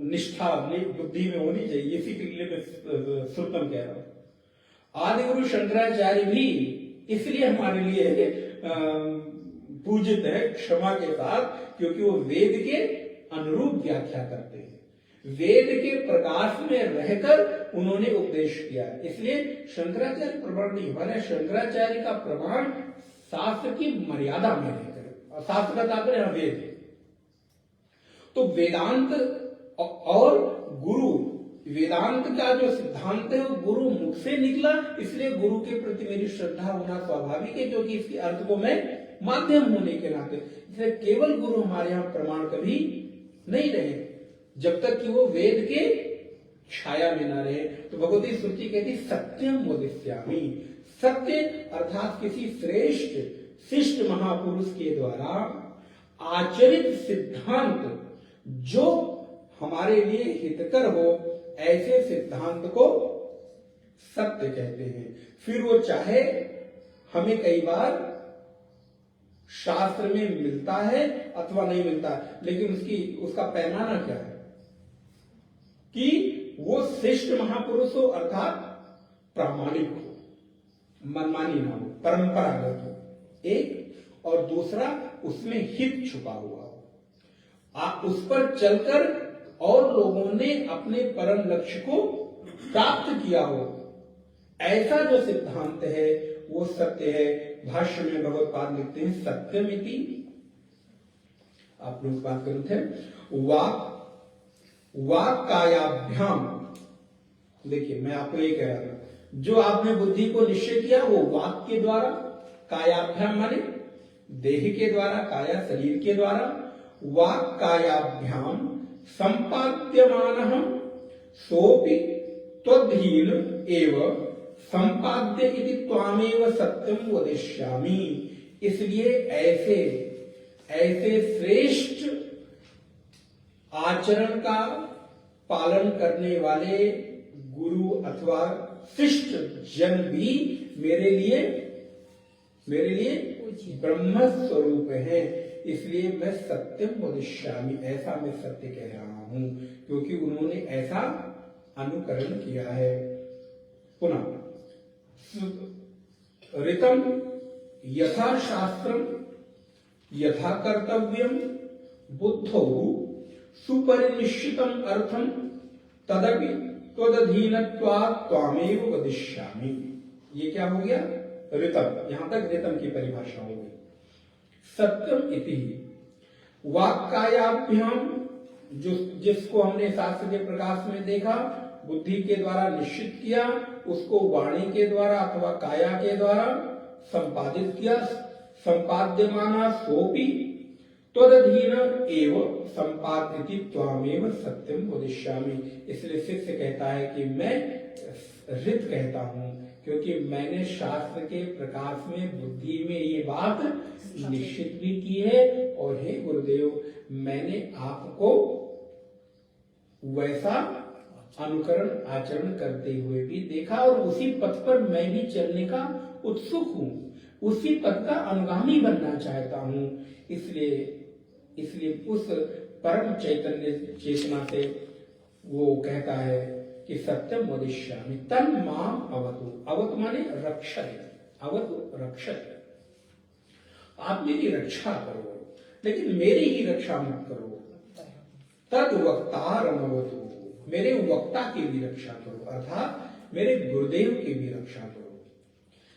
निष्ठा अपनी बुद्धि में होनी चाहिए। इसी के लिए मैं श्रुतम कह रहा हूं। आदि गुरु शंकराचार्य भी इसलिए हमारे लिए पूजित है, क्षमा के साथ, क्योंकि वो वेद के अनुरूप व्याख्या करते हैं। वेद के प्रकाश में रहकर उन्होंने उपदेश किया है, इसलिए शंकराचार्य प्रमाण नहीं बने। शंकराचार्य का प्रमाण शास्त्र की मर्यादा में रहकर, और शास्त्र का तात्पर्य वेद है। तो वेदांत और गुरु, वेदांत का जो सिद्धांत है वो गुरु मुख से निकला, इसलिए गुरु के प्रति मेरी श्रद्धा होना स्वाभाविक है, क्योंकि इसके अर्थ को मैं माध्यम होने के नाते, इसलिए केवल गुरु हमारे यहाँ प्रमाण कभी नहीं रहे जब तक कि वो वेद के छाया में ना रहे। तो भगवती श्रुति कहती सत्यम वदिष्यामि, सत्य अर्थात किसी श्रेष्ठ शिष्ट महापुरुष के द्वारा आचरित सिद्धांत जो हमारे लिए हितकर हो, ऐसे सिद्धांत को सत्य कहते हैं। फिर वो चाहे हमें कई बार शास्त्र में मिलता है अथवा नहीं मिलता, लेकिन उसका पैमाना क्या है कि वो श्रेष्ठ महापुरुष हो अर्थात प्रामाणिक हो, मनमानी ना हो, परंपरागत हो एक, और दूसरा उसमें हित छुपा हुआ हो, आप उस पर चलकर और लोगों ने अपने परम लक्ष्य को प्राप्त किया हो, ऐसा जो सिद्धांत है वो सत्य है। भाष्य में भगवत्पाद लिखते हैं सत्यमिति, आप लोग बात कर रहे थे, वाक कायाभ्याम। देखिए मैं आपको ये कह रहा था, जो आपने बुद्धि को निश्चय किया वो वाक के द्वारा, कायाभ्याम माने देह के द्वारा, काया शरीर के द्वारा, वाक कायाभ्याम संपाद्यमानः सोपि त्वद्धीन एव संपाद्य इति त्वामेव सत्यम वदिष्यामि। इसलिए ऐसे श्रेष्ठ आचरण का पालन करने वाले गुरु अथवा शिष्ट जन भी मेरे लिए ब्रह्म स्वरूप है, इसलिए मैं सत्यम वदिष्यामि, ऐसा मैं सत्य कह रहा हूं, क्योंकि उन्होंने ऐसा अनुकरण किया है। पुनः ऋतम यथा शास्त्रम यथा कर्तव्यम बुद्धौ सुपरिनिश्चितम अर्थम तदपि त्वदधीनत्वात् त्वामेव वदिष्यामि। ये क्या हो गया? ऋतम, यहां तक ऋतम की परिभाषा हो गई। सत्यम इति वाक्कायाभ्याम, जिसको हमने शास्त्र के प्रकाश में देखा, बुद्धि के द्वारा निश्चित किया, उसको वाणी के द्वारा अथवा काया के द्वारा संपादित किया, संपाद्यमाना सोपि त्वदधीन एव संपादिति त्वामेव सत्यम वदिष्यामि। इसलिए शिष्य कहता है कि मैं ऋत कहता हूं, क्योंकि मैंने शास्त्र के प्रकाश में बुद्धि में ये बात निश्चित भी की है, और हे गुरुदेव मैंने आपको वैसा अनुकरण आचरण करते हुए भी देखा, और उसी पथ पर मैं भी चलने का उत्सुक हूं, उसी पथ का अनुगामी बनना चाहता हूं। इसलिए उस परम चैतन्य चेतना से वो कहता है कि सत्यम वदिष्यामि तन माम अवतु। अवतु माने रक्षक, अवतु रक्षक, आप मेरी रक्षा करो, लेकिन मेरी ही रक्षा मत करो। तद वक्तारम अवतु, मेरे वक्ता की भी रक्षा करो, अर्थात मेरे गुरुदेव की भी रक्षा करो,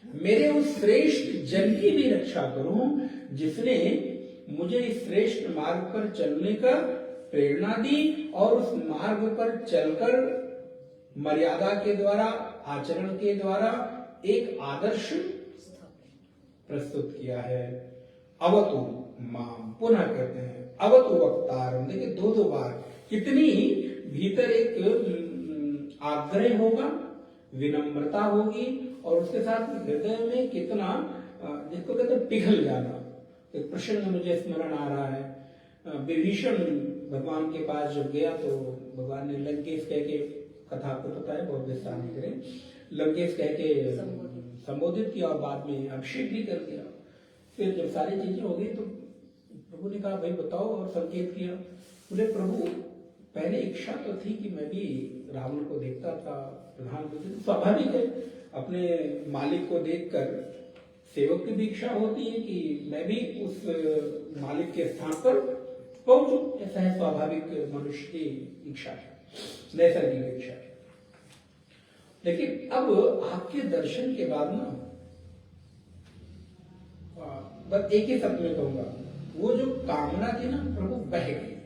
मेरे उस श्रेष्ठ जन की भी रक्षा करो जिसने मुझे इस श्रेष्ठ मार्ग पर चलने का प्रेरणा दी, और उस मार्ग पर चलकर मर्यादा के द्वारा, आचरण के द्वारा एक आदर्श प्रस्तुत किया है। अवतु माम, पुनः कहते हैं अवतु वक्तारम। देखिए दो बार, कितनी भीतर एक आग्रह होगा, विनम्रता होगी, और उसके साथ हृदय में कितना, जिसको कहते हैं पिघल जाना। एक प्रसंग मुझे स्मरण आ रहा है, विभीषण भगवान के पास जब गया तो भगवान ने लंकेश कह के, कथा आपको पता है, बहुत विस्तार नहीं करें, लंकेश कह के संबोधित किया और बाद में अभिषेक भी कर दिया। फिर जब सारी चीजें हो गई तो प्रभु ने कहा भाई बताओ, और संकेत किया। बोले प्रभु पहले इच्छा तो थी कि मैं भी रावण को देखता था, प्रधानमंत्री, तो स्वाभाविक है अपने मालिक को देखकर सेवक की भी इच्छा होती है कि मैं भी उस मालिक के स्थान पर पहुंचूं। ऐसा है स्वाभाविक मनुष्य की इच्छा है, नैसर्गिक इच्छा है। लेकिन अब आपके दर्शन के बाद ना, बस एक ही शब्द में कहूंगा, वो जो कामना थी ना प्रभु बह गई।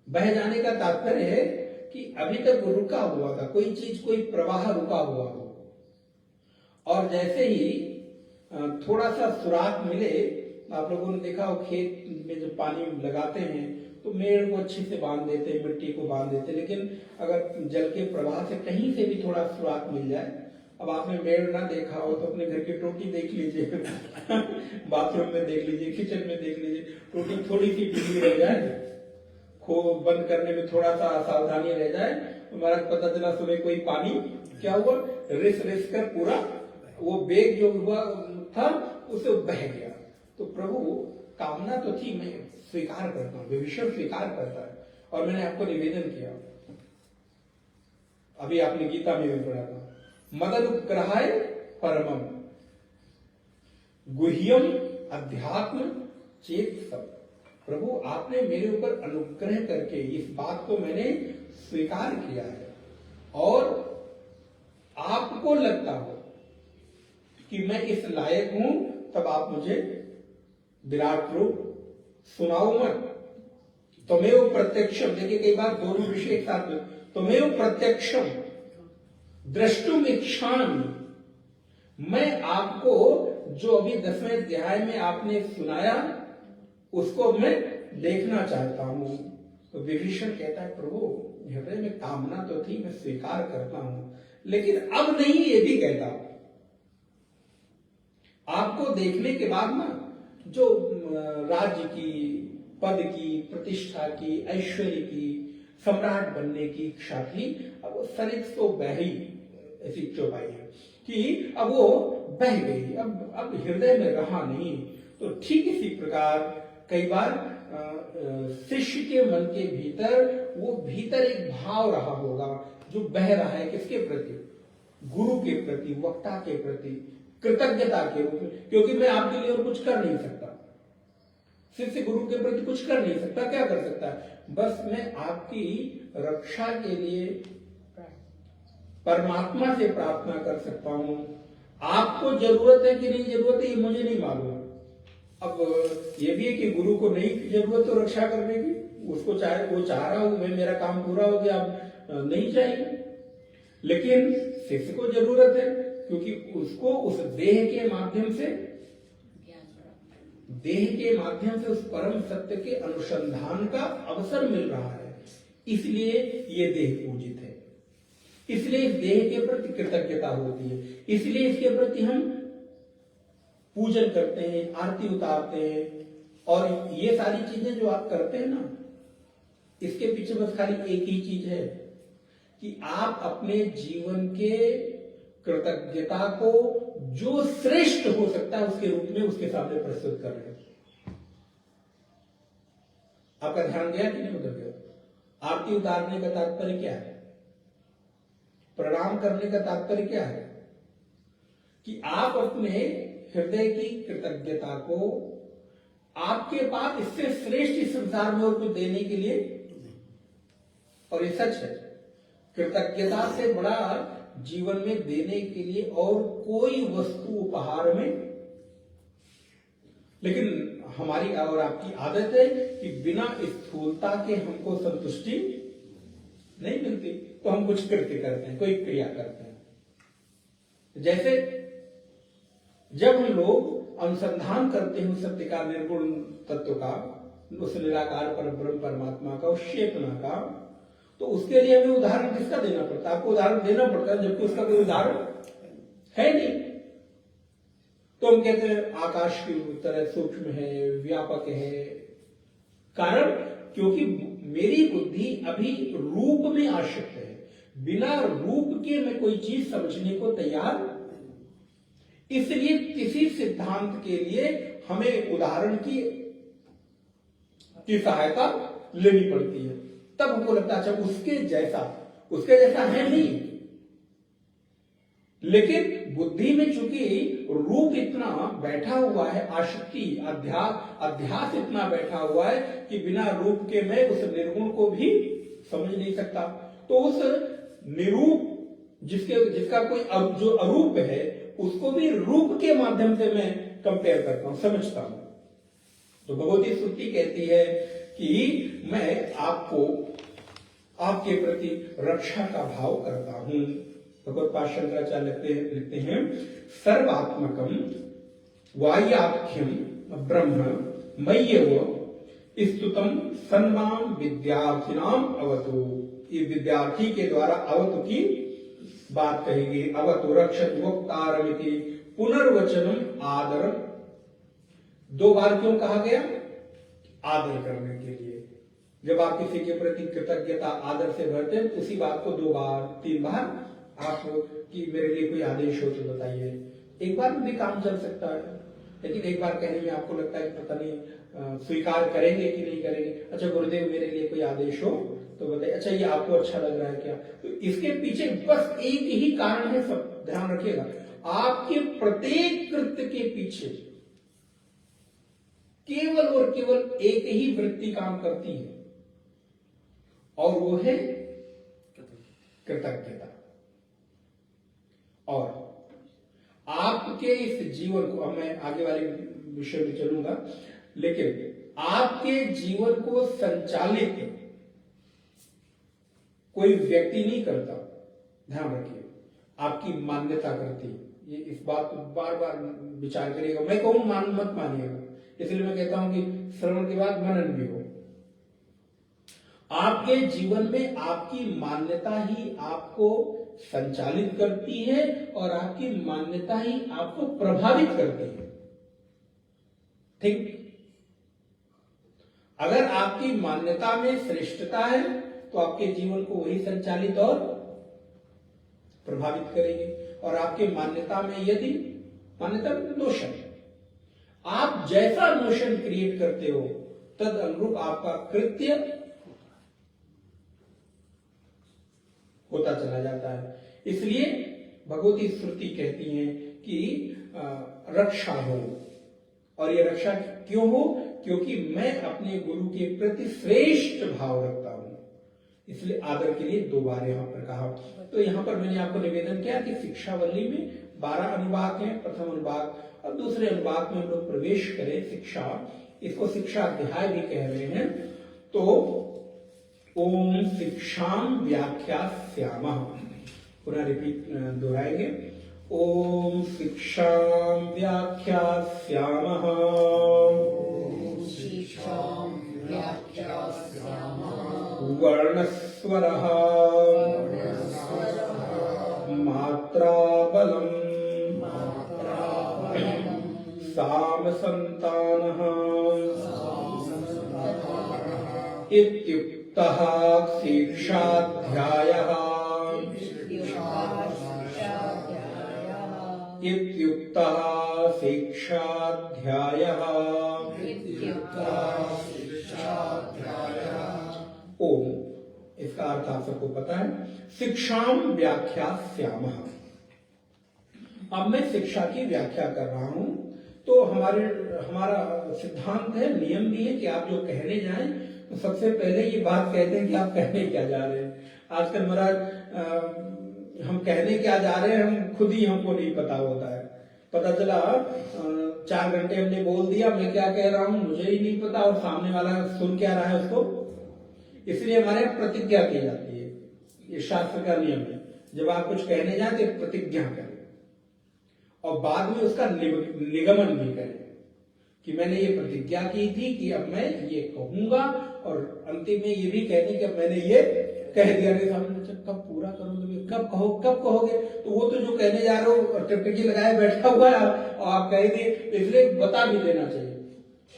बह जाने का तात्पर्य है कि अभी तक रुका हुआ था, कोई चीज, कोई प्रवाह रुका हुआ हो, और जैसे ही थोड़ा सा सुराख मिले, आप लोगों ने देखा हो खेत में जब पानी लगाते हैं तो मेड़ को अच्छे से बांध देते हैं, मिट्टी को बांध देते हैं, लेकिन अगर जल के प्रवाह से कहीं से भी थोड़ा सुराख मिल जाए, अब आपने मेड़ ना देखा हो तो अपने घर की टोटी देख लीजिए बाथरूम में देख लीजिए, किचन में देख लीजिए, टोटी थोड़ी सी ढीली रह जाए, खो बंद करने में थोड़ा सा सावधानी रह जाए, तो महाराज पता चला सुबह कोई पानी क्या हुआ, रिस रिस कर पूरा वो बेग जो हुआ था उसे बह गया। तो प्रभु कामना तो थी, मैं स्वीकार करता हूँ, विभीषण स्वीकार करता है, और मैंने आपको निवेदन किया, अभी आपने गीता में भी पढ़ा था, मदनुग्रहाय परमम गुह्यम अध्यात्म चेत सब। प्रभु आपने मेरे ऊपर अनुग्रह करके इस बात को मैंने स्वीकार किया है, और आपको लगता हो कि मैं इस लायक हूं, तब आप मुझे विराट रूप सुनाओ मत। त्वमेव प्रत्यक्षम, देखिए कई बार दोनों विषय एक साथ में, त्वमेव प्रत्यक्षम द्रष्टुम इच्छामि, मैं आपको जो अभी 10वें अध्याय में आपने सुनाया उसको मैं देखना चाहता हूं। तो विभीषण कहता है प्रभु हृदय में कामना तो थी, मैं स्वीकार करता हूं, लेकिन अब नहीं, ये भी कहता हूं आपको देखने के बाद ना, जो राज्य की, पद की, प्रतिष्ठा की, ऐश्वर्य की, सम्राट बनने की इच्छा थी, अब वो सरित तो बही, ऐसी चौपाई है कि अब वो बह गई, अब हृदय में रहा नहीं। तो ठीक इसी प्रकार कई बार शिष्य के मन के भीतर वो भीतर एक भाव रहा होगा जो बह रहा है, किसके प्रति, गुरु के प्रति, वक्ता के प्रति, कृतज्ञता के रूप में, क्योंकि मैं आपके लिए और कुछ कर नहीं सकता, शिष्य गुरु के प्रति कुछ कर नहीं सकता, क्या कर सकता है, बस मैं आपकी रक्षा के लिए परमात्मा से प्रार्थना कर सकता हूं। आपको जरूरत है कि नहीं जरूरत है ये मुझे नहीं मालूम। अब ये भी है कि गुरु को नहीं जरूरत हो रक्षा करने की, उसको चाहे, वो चाह रहा हूं मैं, मेरा काम पूरा हो गया, अब नहीं चाहिए, लेकिन शिष्य को जरूरत है, क्योंकि उसको उस देह के माध्यम से उस परम सत्य के अनुसंधान का अवसर मिल रहा है, इसलिए ये देह पूजित है, इसलिए इस देह के प्रति कृतज्ञता होती है, इसलिए इसके प्रति हम पूजन करते हैं, आरती उतारते हैं, और ये सारी चीजें जो आप करते हैं ना, इसके पीछे बस खाली एक ही चीज है कि आप अपने जीवन के कृतज्ञता को जो श्रेष्ठ हो सकता है उसके रूप में उसके सामने प्रस्तुत कर रहे हैं। आपका ध्यान गया कि नहीं उधर? आरती उतारने का तात्पर्य क्या है, प्रणाम करने का तात्पर्य क्या है, कि आप अपने हृदय की कृतज्ञता को, आपके पास इससे श्रेष्ठ इस संसार में और कुछ देने के लिए, और ये सच है, कृतज्ञता से बड़ा जीवन में देने के लिए और कोई वस्तु उपहार में, लेकिन हमारी और आपकी आदत है कि बिना स्थूलता के हमको संतुष्टि नहीं मिलती, तो हम कुछ कृत्य करते हैं, कोई क्रिया करते हैं। जैसे जब हम लोग अनुसंधान करते हैं उस सत्य का, निर्गुण तत्व का, उस निराकार परब्रह्म परमात्मा का, उस चेतना का, तो उसके लिए हमें उदाहरण किसका देना पड़ता है? आपको उदाहरण देना पड़ता है, जबकि उसका कोई उदाहरण है नहीं। तो हम कहते हैं आकाश की तरह सूक्ष्म है, व्यापक है, कारण क्योंकि मेरी बुद्धि अभी रूप में आसक्त है, बिना रूप के मैं कोई चीज समझने को तैयार, इसलिए किसी सिद्धांत के लिए हमें उदाहरण की सहायता लेनी पड़ती है। तब हमको लगता है अच्छा उसके जैसा है नहीं, लेकिन बुद्धि में चूंकि रूप इतना बैठा हुआ है, आसक्ति अध्यास इतना बैठा हुआ है कि बिना रूप के मैं उस निर्गुण को भी समझ नहीं सकता। तो उस निरूप जिसका कोई जो अरूप है उसको भी रूप के माध्यम से मैं कंपेयर करता हूं, समझता हूं। तो भगवती श्रुति कहती है कि मैं आपके प्रति रक्षा का भाव करता हूं। भगवत पाद शंकराचार्य लिखते हैं सर्वात्मकम वाह्याख्यम ब्रह्म मय्यव स्तुतम सन्माम विद्यार्थिनाम अवतु। ये विद्यार्थी के द्वारा अवतु की बात कही गई। अवतु रक्षत वक्तारमिति पुनर्वचनम आदरम। 2 बार क्यों कहा गया? आदर करने के लिए। जब आप किसी के प्रति कृतज्ञता आदर से भरते हैं उसी बात को 2 बार 3 बार आप कि मेरे लिए कोई आदेश हो तो बताइए। एक बार में भी काम चल सकता है, लेकिन एक बार कहने में आपको लगता है पता नहीं स्वीकार करेंगे कि नहीं करेंगे। अच्छा गुरुदेव मेरे लिए कोई आदेश हो तो बताइए। अच्छा ये आपको अच्छा लग रहा है क्या? तो इसके पीछे बस एक ही कारण है, सब ध्यान रखिएगा। आपके प्रत्येक कृत्य के पीछे केवल और केवल एक ही वृत्ति काम करती है और वो है कृतज्ञता। और आपके इस जीवन को, अब मैं आगे वाले विषय में चलूंगा, लेकिन आपके जीवन को संचालित कोई व्यक्ति नहीं करता, ध्यान रखिए, आपकी मान्यता करती है। ये इस बात को बार बार विचार करिएगा। मैं कहूं मत मानिएगा, इसलिए मैं कहता हूं कि श्रवण के बाद मनन भी हो। आपके जीवन में आपकी मान्यता ही आपको संचालित करती है और आपकी मान्यता ही आपको प्रभावित करती है। ठीक? अगर आपकी मान्यता में श्रेष्ठता है तो आपके जीवन को वही संचालित और प्रभावित करेगी। और आपके मान्यता में यदि मान्यता नोशन, आप जैसा नोशन क्रिएट करते हो तद अनुरूप आपका कृत्य होता चला जाता है। इसलिए भगवती श्रुति कहती है कि रक्षा हो। और ये रक्षा क्यों हो? क्योंकि मैं अपने गुरु के प्रति श्रेष्ठ भाव रखता हूं, इसलिए आदर के लिए 2 बार यहां पर कहा। तो यहां पर मैंने आपको निवेदन किया कि शिक्षावल्ली में 12 अनुभाग हैं। प्रथम अनुभाग और दूसरे अनुभाग में हम लोग प्रवेश करें शिक्षा, इसको शिक्षा अध्याय भी कह रहे हैं। तो ओम शिक्षाम व्याख्यास्यामः, पुनः रिपीट दोहराएंगे। ओम शिक्षाम व्याख्यास्यामः, वर्णस्वरः मात्राबलम् सामसन्तानः इत्युक्तः शिक्षाध्यायः इत्युक्तः शिक्षाध्यायः। ओम, इसका अर्थ आप सबको पता है। शिक्षाम व्याख्यास्यामः, अब मैं शिक्षा की व्याख्या कर रहा हूं। तो हमारा सिद्धांत है, नियम भी है कि आप जो कहने जाएं तो सबसे पहले ये बात कहते हैं कि आप कहने क्या जा रहे हैं। आजकल महाराज हम कहने क्या जा रहे हैं हम खुद ही हमको नहीं पता होता है। पता चला 4 घंटे हमने बोल दिया, मैं क्या कह रहा हूं मुझे ही नहीं पता और सामने वाला सुन क्या रहा है उसको। इसलिए हमारे प्रतिज्ञा की जाती है, ये शास्त्र का नियम है। जब आप कुछ कहने जाए तो प्रतिज्ञा करें और बाद में उसका निगमन भी करें कि मैंने ये प्रतिज्ञा की थी कि अब मैं ये कहूंगा, और अंतिम में ये भी कह दें कि अब मैंने ये कह दिया। कब पूरा करोगे, कब कहोगे? तो वो तो जो कहने जा रहे हो टिकटकी लगाए बैठा हुआ है और आप कह दिए, इसलिए बता भी देना चाहिए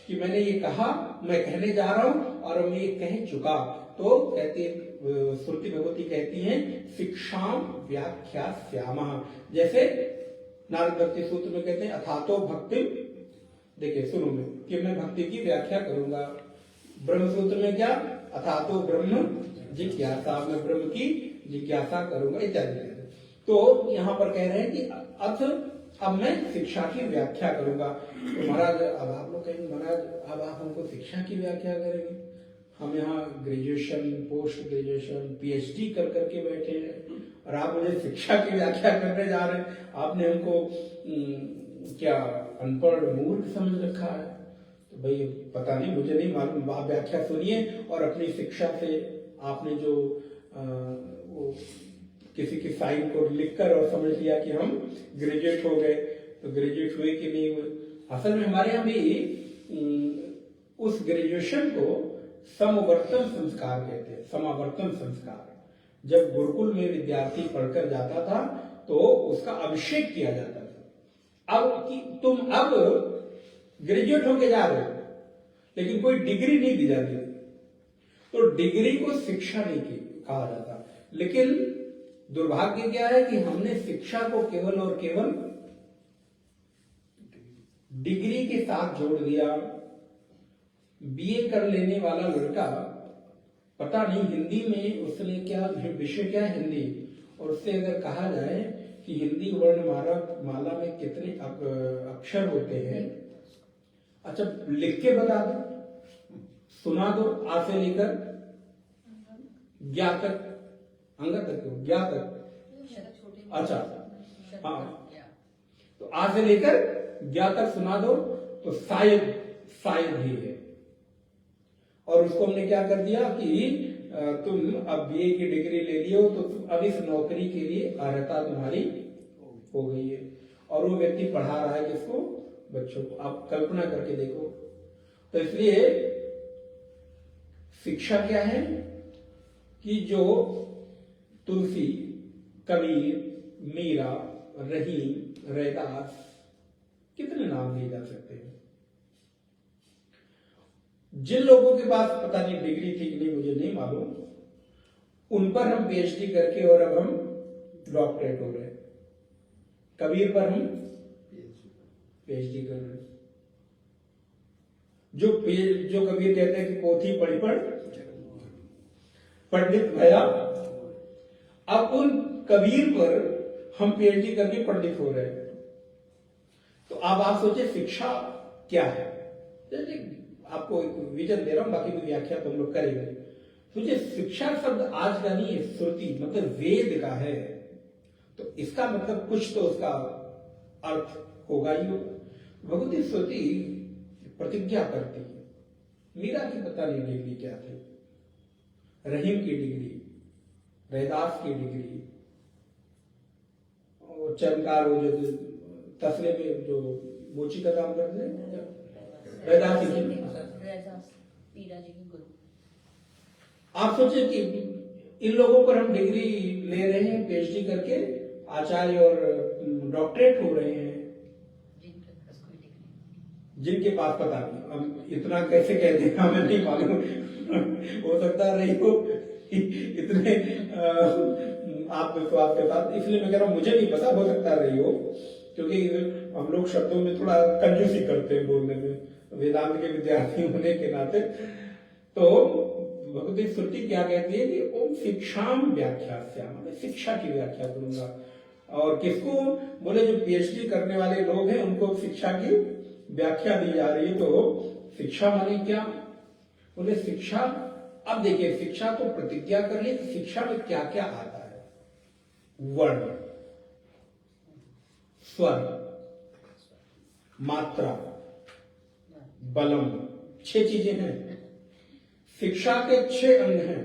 कि मैंने ये कहा, मैं कहने जा रहा हूं और हम ये कह चुका, तो कहते श्रुति भगवती कहती हैं शिक्षाम व्याख्यास्यामः। जैसे नारद भक्ति सूत्र में कहते हैं अथातो भक्ति, देखिए सुनो में कि मैं भक्ति की व्याख्या करूंगा। ब्रह्म सूत्र में क्या, अथातो ब्रह्म जिज्ञासा, मैं ब्रह्म की जिज्ञासा करूंगा इत्यादि। तो यहाँ पर कह रहे हैं कि अथ अब मैं शिक्षा की व्याख्या करूंगा। तो महाराज अब आप लोग कहेंगे महाराज अब आप हमको शिक्षा की व्याख्या करेंगे, हम यहाँ ग्रेजुएशन, पोस्ट ग्रेजुएशन, पीएचडी कर करके बैठे हैं और आप मुझे शिक्षा की व्याख्या करने जा रहे हैं। आपने हमको क्या अनपढ़ मूर्ख समझ रखा है? तो भाई पता नहीं, मुझे नहीं मालूम, आप व्याख्या सुनिए और अपनी शिक्षा से आपने जो वो किसी की साइन को लिखकर और समझ लिया कि हम ग्रेजुएट हो गए, तो ग्रेजुएट हुए कि नहीं हुए। असल में हमारे यहाँ भी उस ग्रेजुएशन को समवर्तन संस्कार कहते हैं, समावर्तन संस्कार। जब गुरुकुल में विद्यार्थी पढ़कर जाता था तो उसका अभिषेक किया जाता था। अब कि तुम अब ग्रेजुएट होके जा रहे हो लेकिन कोई डिग्री नहीं दी जाती, तो डिग्री को शिक्षा नहीं कहा जाता। लेकिन दुर्भाग्य क्या है कि हमने शिक्षा को केवल और केवल डिग्री के साथ जोड़ दिया। बीए कर लेने वाला लड़का, पता नहीं हिंदी में उसने क्या विषय, क्या हिंदी, और उससे अगर कहा जाए कि हिंदी वर्णमाला में कितने अक्षर होते हैं, अच्छा लिख के बता दो, सुना दो, आ से लेकर ज्ञा तक, अंग तक, ज्ञा तक, अच्छा हाँ, तो आ से लेकर ज्ञा तक सुना दो तो शायद ही है। और उसको हमने क्या कर दिया कि तुम अब बीए की डिग्री ले लियो तो तुम अब इस नौकरी के लिए अर्हता तुम्हारी हो गई है। और वो व्यक्ति पढ़ा रहा है किसको, बच्चों को। आप कल्पना करके देखो। तो इसलिए शिक्षा क्या है कि जो तुलसी, कबीर, मीरा, रहीम, रैदास, कितने नाम लिए जा सकते हैं। जिन लोगों के पास पता नहीं डिग्री थी कि नहीं मुझे नहीं मालूम, उन पर हम पीएचडी करके और अब हम डॉक्टरेट हो रहे हैं। कबीर पर हम पीएचडी कर रहे हैं। जो कबीर कहते हैं कि पोथी पढ़ी पढ़ पंडित भया, अब उन कबीर पर हम पीएचडी करके पंडित हो रहे हैं। तो अब आप सोचे शिक्षा क्या है। आपको एक विजन दे रहा हूं, बाकी की व्याख्या तो हम लोग करेंगे। सोचिए शिक्षा शब्द आज का नहीं है, श्रुति मतलब वेद का है, तो इसका मतलब कुछ तो उसका अर्थ होगा ही होगा। भगवती श्रुति प्रतिज्ञा करती है। मीरा की पता नहीं डिग्री क्या थी, रहीम की डिग्री, रैदास की डिग्री, और चमकार वो जो तसले में जो मोची का काम करते हैं, रैदास जी। आप सोचिए कि इन लोगों पर हम डिग्री ले रहे हैं, पीएचडी करके आचार्य और डॉक्टरेट हो रहे हैं, जिनके पास पता नहीं, हम इतना कैसे कह दें हमें नहीं मालूम, हो सकता रही हो इतने आत्मविश्वास के साथ। इसलिए मैं कह रहा हूं मुझे नहीं पता, हो सकता रही हो, क्योंकि हम लोग शब्दों में थोड़ा कंजूसी करते हैं बोलने में, वेदांत के विद्यार्थी होने के नाते। तो भगवती श्रुति क्या कहती है कि ओम शिक्षाम व्याख्यास्यामः, मैं शिक्षा की व्याख्या करूंगा। और किसको बोले, जो पीएचडी करने वाले लोग हैं उनको शिक्षा की व्याख्या दी जा रही है। तो शिक्षा माने क्या, बोले शिक्षा, अब देखिए शिक्षा तो प्रतिज्ञा कर ली, शिक्षा में क्या क्या आता है, वर्ण, स्वर, मात्रा, बलम, 6 चीजें हैं। शिक्षा के 6 अंग हैं,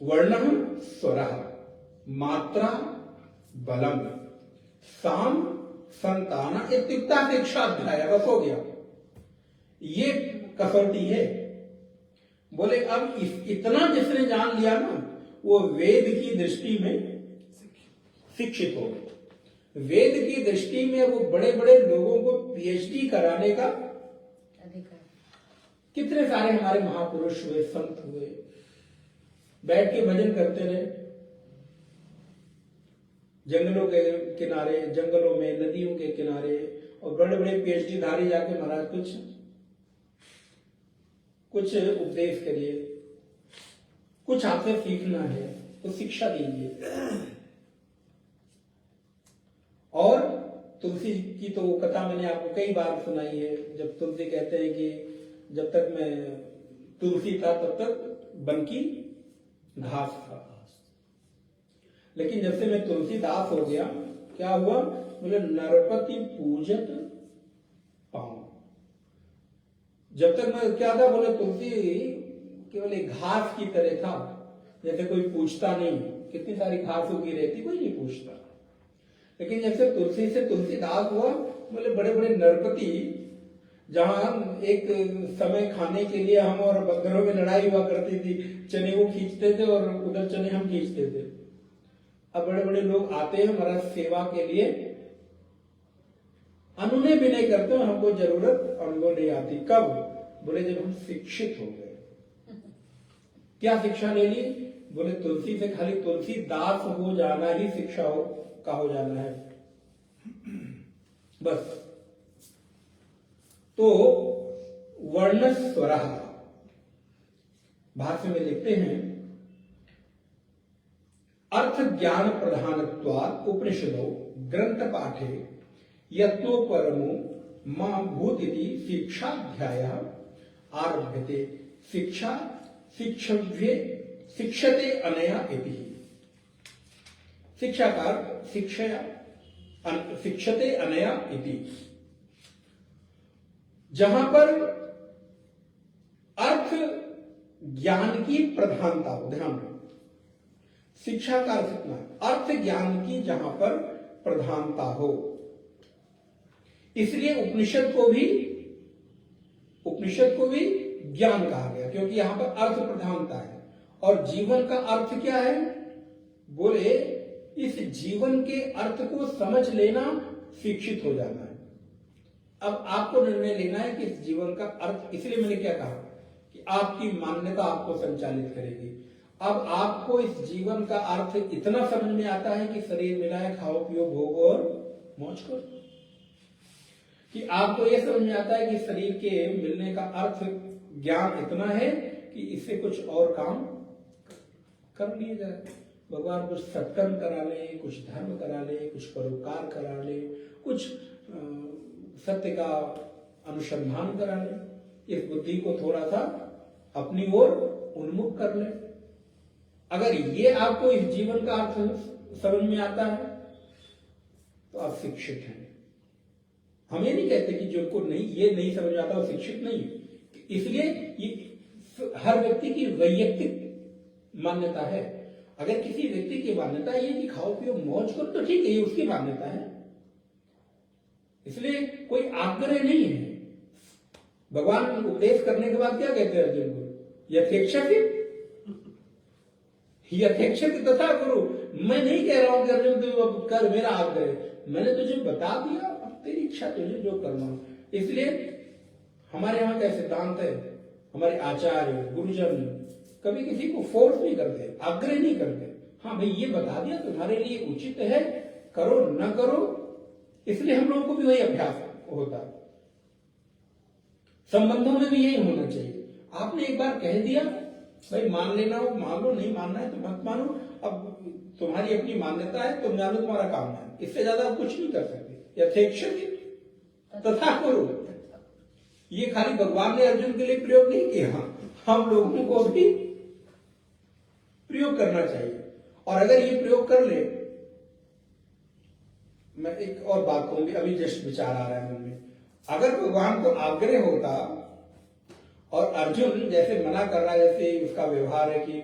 वर्णः, स्वरः, मात्रा, बलम, साम, संतान, इत्युक्ता शिक्षा अध्याय, बस हो गया। ये कसौटी है। बोले अब इतना जिसने जान लिया ना, वो वेद की दृष्टि में शिक्षित हो गए। वेद की दृष्टि में वो बड़े बड़े लोगों को पीएचडी कराने का अधिकार। कितने सारे हमारे महापुरुष हुए, संत हुए, बैठ के भजन करते रहे, जंगलों के किनारे, जंगलों में, नदियों के किनारे, और बड़े बड़े पीएचडी धारी जाके महाराज कुछ उपदेश करिए, कुछ आपसे सीखना है तो शिक्षा दीजिए। और तुलसी की तो कथा मैंने आपको कई बार सुनाई है, जब तुलसी कहते हैं कि जब तक मैं तुलसी था तब तक वन की घास था, लेकिन जब से मैं तुलसीदास हो गया क्या हुआ, बोले नरपति पूजत पाऊं। जब तक मैं क्या था, बोले तुलसी केवल एक घास की तरह था, जैसे कोई पूछता नहीं, कितनी सारी घास उगी रहती, कोई नहीं पूछता। लेकिन जब से तुलसी से तुलसीदास हुआ, बोले बड़े बड़े नरपति, जहां एक समय खाने के लिए हम और बंदरों में लड़ाई हुआ करती थी, चने वो खींचते थे और उधर चने हम खींचते थे, अब बड़े बड़े लोग आते हैं हमारा सेवा के लिए, अनुनय भी नहीं करते, हमको जरूरत हमको नहीं आती। कब? बोले जब हम शिक्षित हो गए। क्या शिक्षा ले ली? बोले तुलसी से खाली तुलसी दास हो जाना ही शिक्षा हो जाना है, बस। तो वर्णस्वर भाष्य में लिखते हैं, अर्थ ज्ञान प्रधानत्वात् उपनिषदो ग्रंथ पाठे यत्नो परमो मां भूतिति शिक्षाध्यायः आरभ्यते। शिक्षा शिक्षव्ये शिक्षते अनया इति। शिक्षाकार शिक्षते अनया इति। जहां पर अर्थ ज्ञान की प्रधानता हो, ध्यान रखें, शिक्षा का अर्थ इतना, अर्थ ज्ञान की जहां पर प्रधानता हो, इसलिए उपनिषद को भी ज्ञान कहा गया, क्योंकि यहां पर अर्थ प्रधानता है। और जीवन का अर्थ क्या है? बोले इस जीवन के अर्थ को समझ लेना, शिक्षित हो जाना है। अब आपको निर्णय लेना है कि इस जीवन का अर्थ, इसलिए मैंने क्या कहा कि आपकी मान्यता आपको संचालित करेगी। अब आपको इस जीवन का अर्थ इतना समझ में आता है कि शरीर मिला है, खाओ पियो भोगो और मौज करो, कि आपको यह समझ में आता है कि शरीर के मिलने का अर्थ ज्ञान इतना है कि इससे कुछ और काम कर लिए जाए। भगवान कुछ सत्कर्म करा ले, कुछ धर्म करा ले, कुछ परोपकार करा ले, कुछ सत्य का अनुसंधान करा ले, इस बुद्धि को थोड़ा सा अपनी ओर उन्मुख कर ले। अगर ये आपको इस जीवन का अर्थ समझ में आता है तो आप शिक्षित हैं। हम ये नहीं कहते कि जिनको ये नहीं समझ में आता वो शिक्षित नहीं है। इसलिए ये हर व्यक्ति की वैयक्तिक मान्यता है। अगर किसी व्यक्ति की मान्यता ये कि खाओ पियो मौज करो तो ठीक है, ये उसकी मान्यता है, इसलिए कोई आग्रह नहीं है। भगवान उपदेश करने के बाद क्या कहते हैं अर्जुन को? यथेक्षति तथा गुरु। मैं नहीं कह रहा हूं कि अर्जुन तू अब कर, मेरा आग्रह, मैंने तुझे बता दिया, अब तेरी इच्छा, तुझे जो करना। इसलिए हमारे यहाँ का सिद्धांत है, हमारे आचार्य गुरुजन कभी किसी को फोर्स नहीं करते, आग्रह नहीं करते। हाँ भाई ये बता दिया, तुम्हारे लिए उचित है, करो न करो। इसलिए हम लोगों को भी वही अभ्यास होता है। संबंधों में भी यही होना चाहिए। आपने एक बार कह दिया, भाई मान लेना हो मान लो, नहीं मानना है तो मत मानो। अब तुम्हारी अपनी मान्यता है, तुम जानो, तुम्हारा काम है, इससे ज्यादा आप कुछ नहीं कर सकते। यथेक्षति तथा करो, ये खाली भगवान ने अर्जुन के लिए प्रयोग नहीं किया, हम लोगों को भी प्रयोग करना चाहिए। और अगर ये प्रयोग कर ले, मैं एक और बात कहूंगी, अभी जस्ट विचार आ रहा है मन में, अगर भगवान को आग्रह होता और अर्जुन जैसे मना कर रहा है, जैसे उसका व्यवहार है कि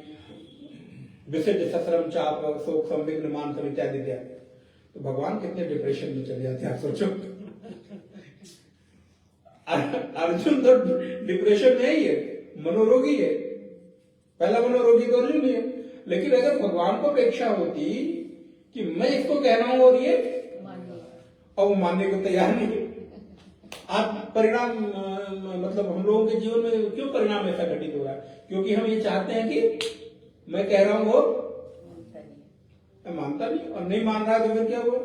विसिद्ध ससरम चाप शोक संविघ्न मानसम इत्यादि इत्यादि, तो भगवान कितने डिप्रेशन में चले जाते हैं, आप सोचो। अर्जुन तो डिप्रेशन में ही है, मनोरोगी है, पहला मनोरोगी तो अर्जुन ही है। लेकिन अगर भगवान को अपेक्षा होती कि मैं इसको कह रहा हूं और ये, और वो मानने को तैयार नहीं, आप परिणाम मतलब हम लोगों के जीवन में क्यों परिणाम ऐसा घटित हो रहा है? क्योंकि हम ये चाहते हैं कि मैं कह रहा हूं वो मैं मानता नहीं, और नहीं मान रहा है तो फिर क्या हुआ?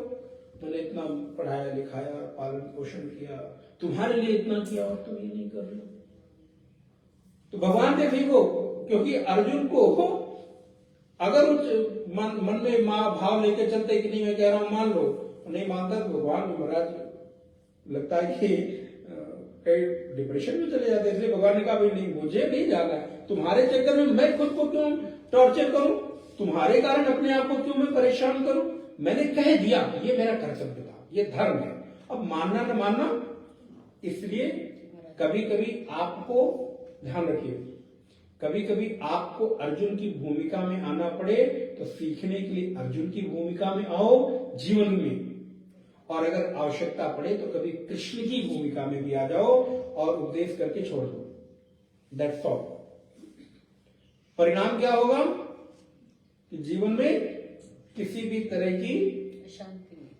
मैंने इतना पढ़ाया लिखाया पालन पोषण किया तुम्हारे लिए इतना किया और तुम ये नहीं कर रहे। तो भगवान ने देखो, क्योंकि अर्जुन को अगर उस मन में मां भाव लेके चलते कि नहीं मैं कह रहा हूं मान लो, नहीं मानता तो भगवान महाराज लगता है कि कई डिप्रेशन में चले जाते। इसलिए भगवान ने कहा भाई नहीं, मुझे नहीं जाना है तुम्हारे चक्कर में, मैं खुद को क्यों टॉर्चर करूं, तुम्हारे कारण अपने आप को क्यों मैं परेशान करूं। मैंने कह दिया, ये मेरा कर्तव्य था, ये धर्म है, अब मानना न मानना। इसलिए कभी कभी आपको ध्यान रखिए, कभी कभी आपको अर्जुन की भूमिका में आना पड़े तो सीखने के लिए अर्जुन की भूमिका में आओ जीवन में, और अगर आवश्यकता पड़े तो कभी कृष्ण की भूमिका में भी आ जाओ और उपदेश करके छोड़ दो। That's all. परिणाम क्या होगा कि जीवन में किसी भी तरह की शांति नहीं।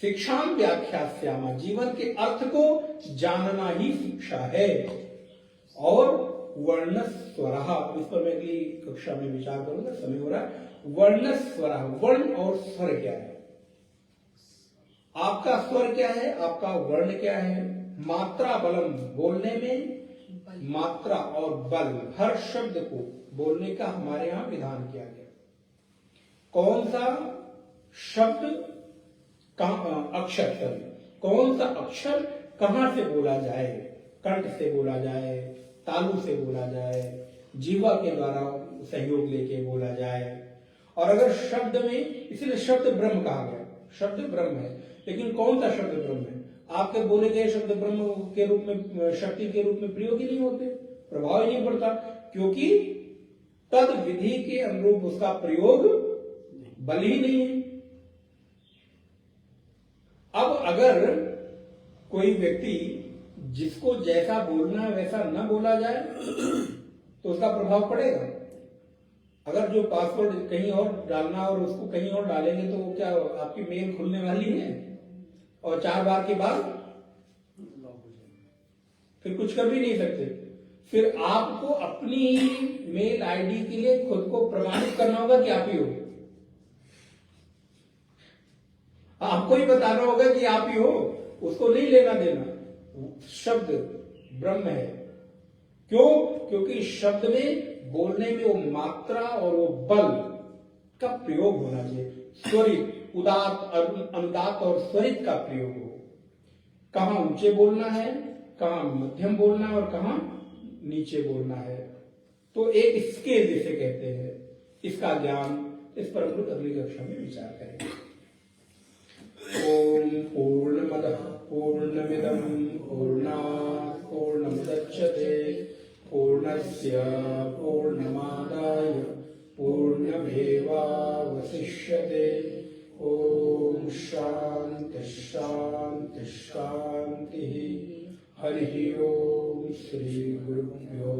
शिक्षा व्याख्यास्यामा, जीवन के अर्थ को जानना ही शिक्षा है। और वर्ण स्वर, इस पर मैं अगली कक्षा में विचार करूंगा, समय हो रहा है। वर्ण स्वर, वर्ण और स्वर क्या है, आपका स्वर क्या है, आपका वर्ण क्या है। मात्रा बलम, बोलने में मात्रा और बल, हर शब्द को बोलने का हमारे यहां विधान किया गया। कौन सा शब्द अक्षर, कौन सा अक्षर कहां से बोला जाए, कंठ से बोला जाए, तालु से बोला जाए, जीवा के द्वारा सहयोग लेके बोला जाए। और अगर शब्द में, इसलिए शब्द ब्रह्म कहा गया, शब्द ब्रह्म है, लेकिन कौन सा शब्द ब्रह्म है? आपके बोले गए शब्द ब्रह्म के रूप में, शक्ति के रूप में प्रयोग ही नहीं होते, प्रभाव ही नहीं पड़ता, क्योंकि तद विधि के अनुरूप उसका प्रयोग बल ही नहीं है। अब अगर कोई व्यक्ति जिसको जैसा बोलना है वैसा न बोला जाए तो उसका प्रभाव पड़ेगा। अगर जो पासवर्ड कहीं और डालना और उसको कहीं और डालेंगे तो क्या आपकी मेल खुलने वाली है? और 4 बार के बाद फिर कुछ कर भी नहीं सकते। फिर आपको अपनी मेल आईडी के लिए खुद को प्रमाणित करना होगा कि आप ही हो, आपको ही बताना होगा कि आप ही हो, उसको नहीं लेना देना। शब्द ब्रह्म है, क्यों? क्योंकि शब्द में बोलने में वो मात्रा और वो बल का प्रयोग होना चाहिए। स्वरित, उदात्त, अनुदात्त और स्वरित का प्रयोग हो। कहां ऊंचे बोलना है, कहां मध्यम बोलना है और कहां नीचे बोलना है। तो एक स्केल जिसे कहते हैं, इसका ज्ञान, इस पर हम लोग अगली कक्षा में विचार करेंगे। ओम पूर्णमदः पूर्णमिदं पूर्णात् पूर्णमुदच्यते पूर्णस्य पूर्णमादाय पूर्णमेवावशिष्यते। ओम शांति शांति शांति। हरि ओम। श्री गुरुभ्यो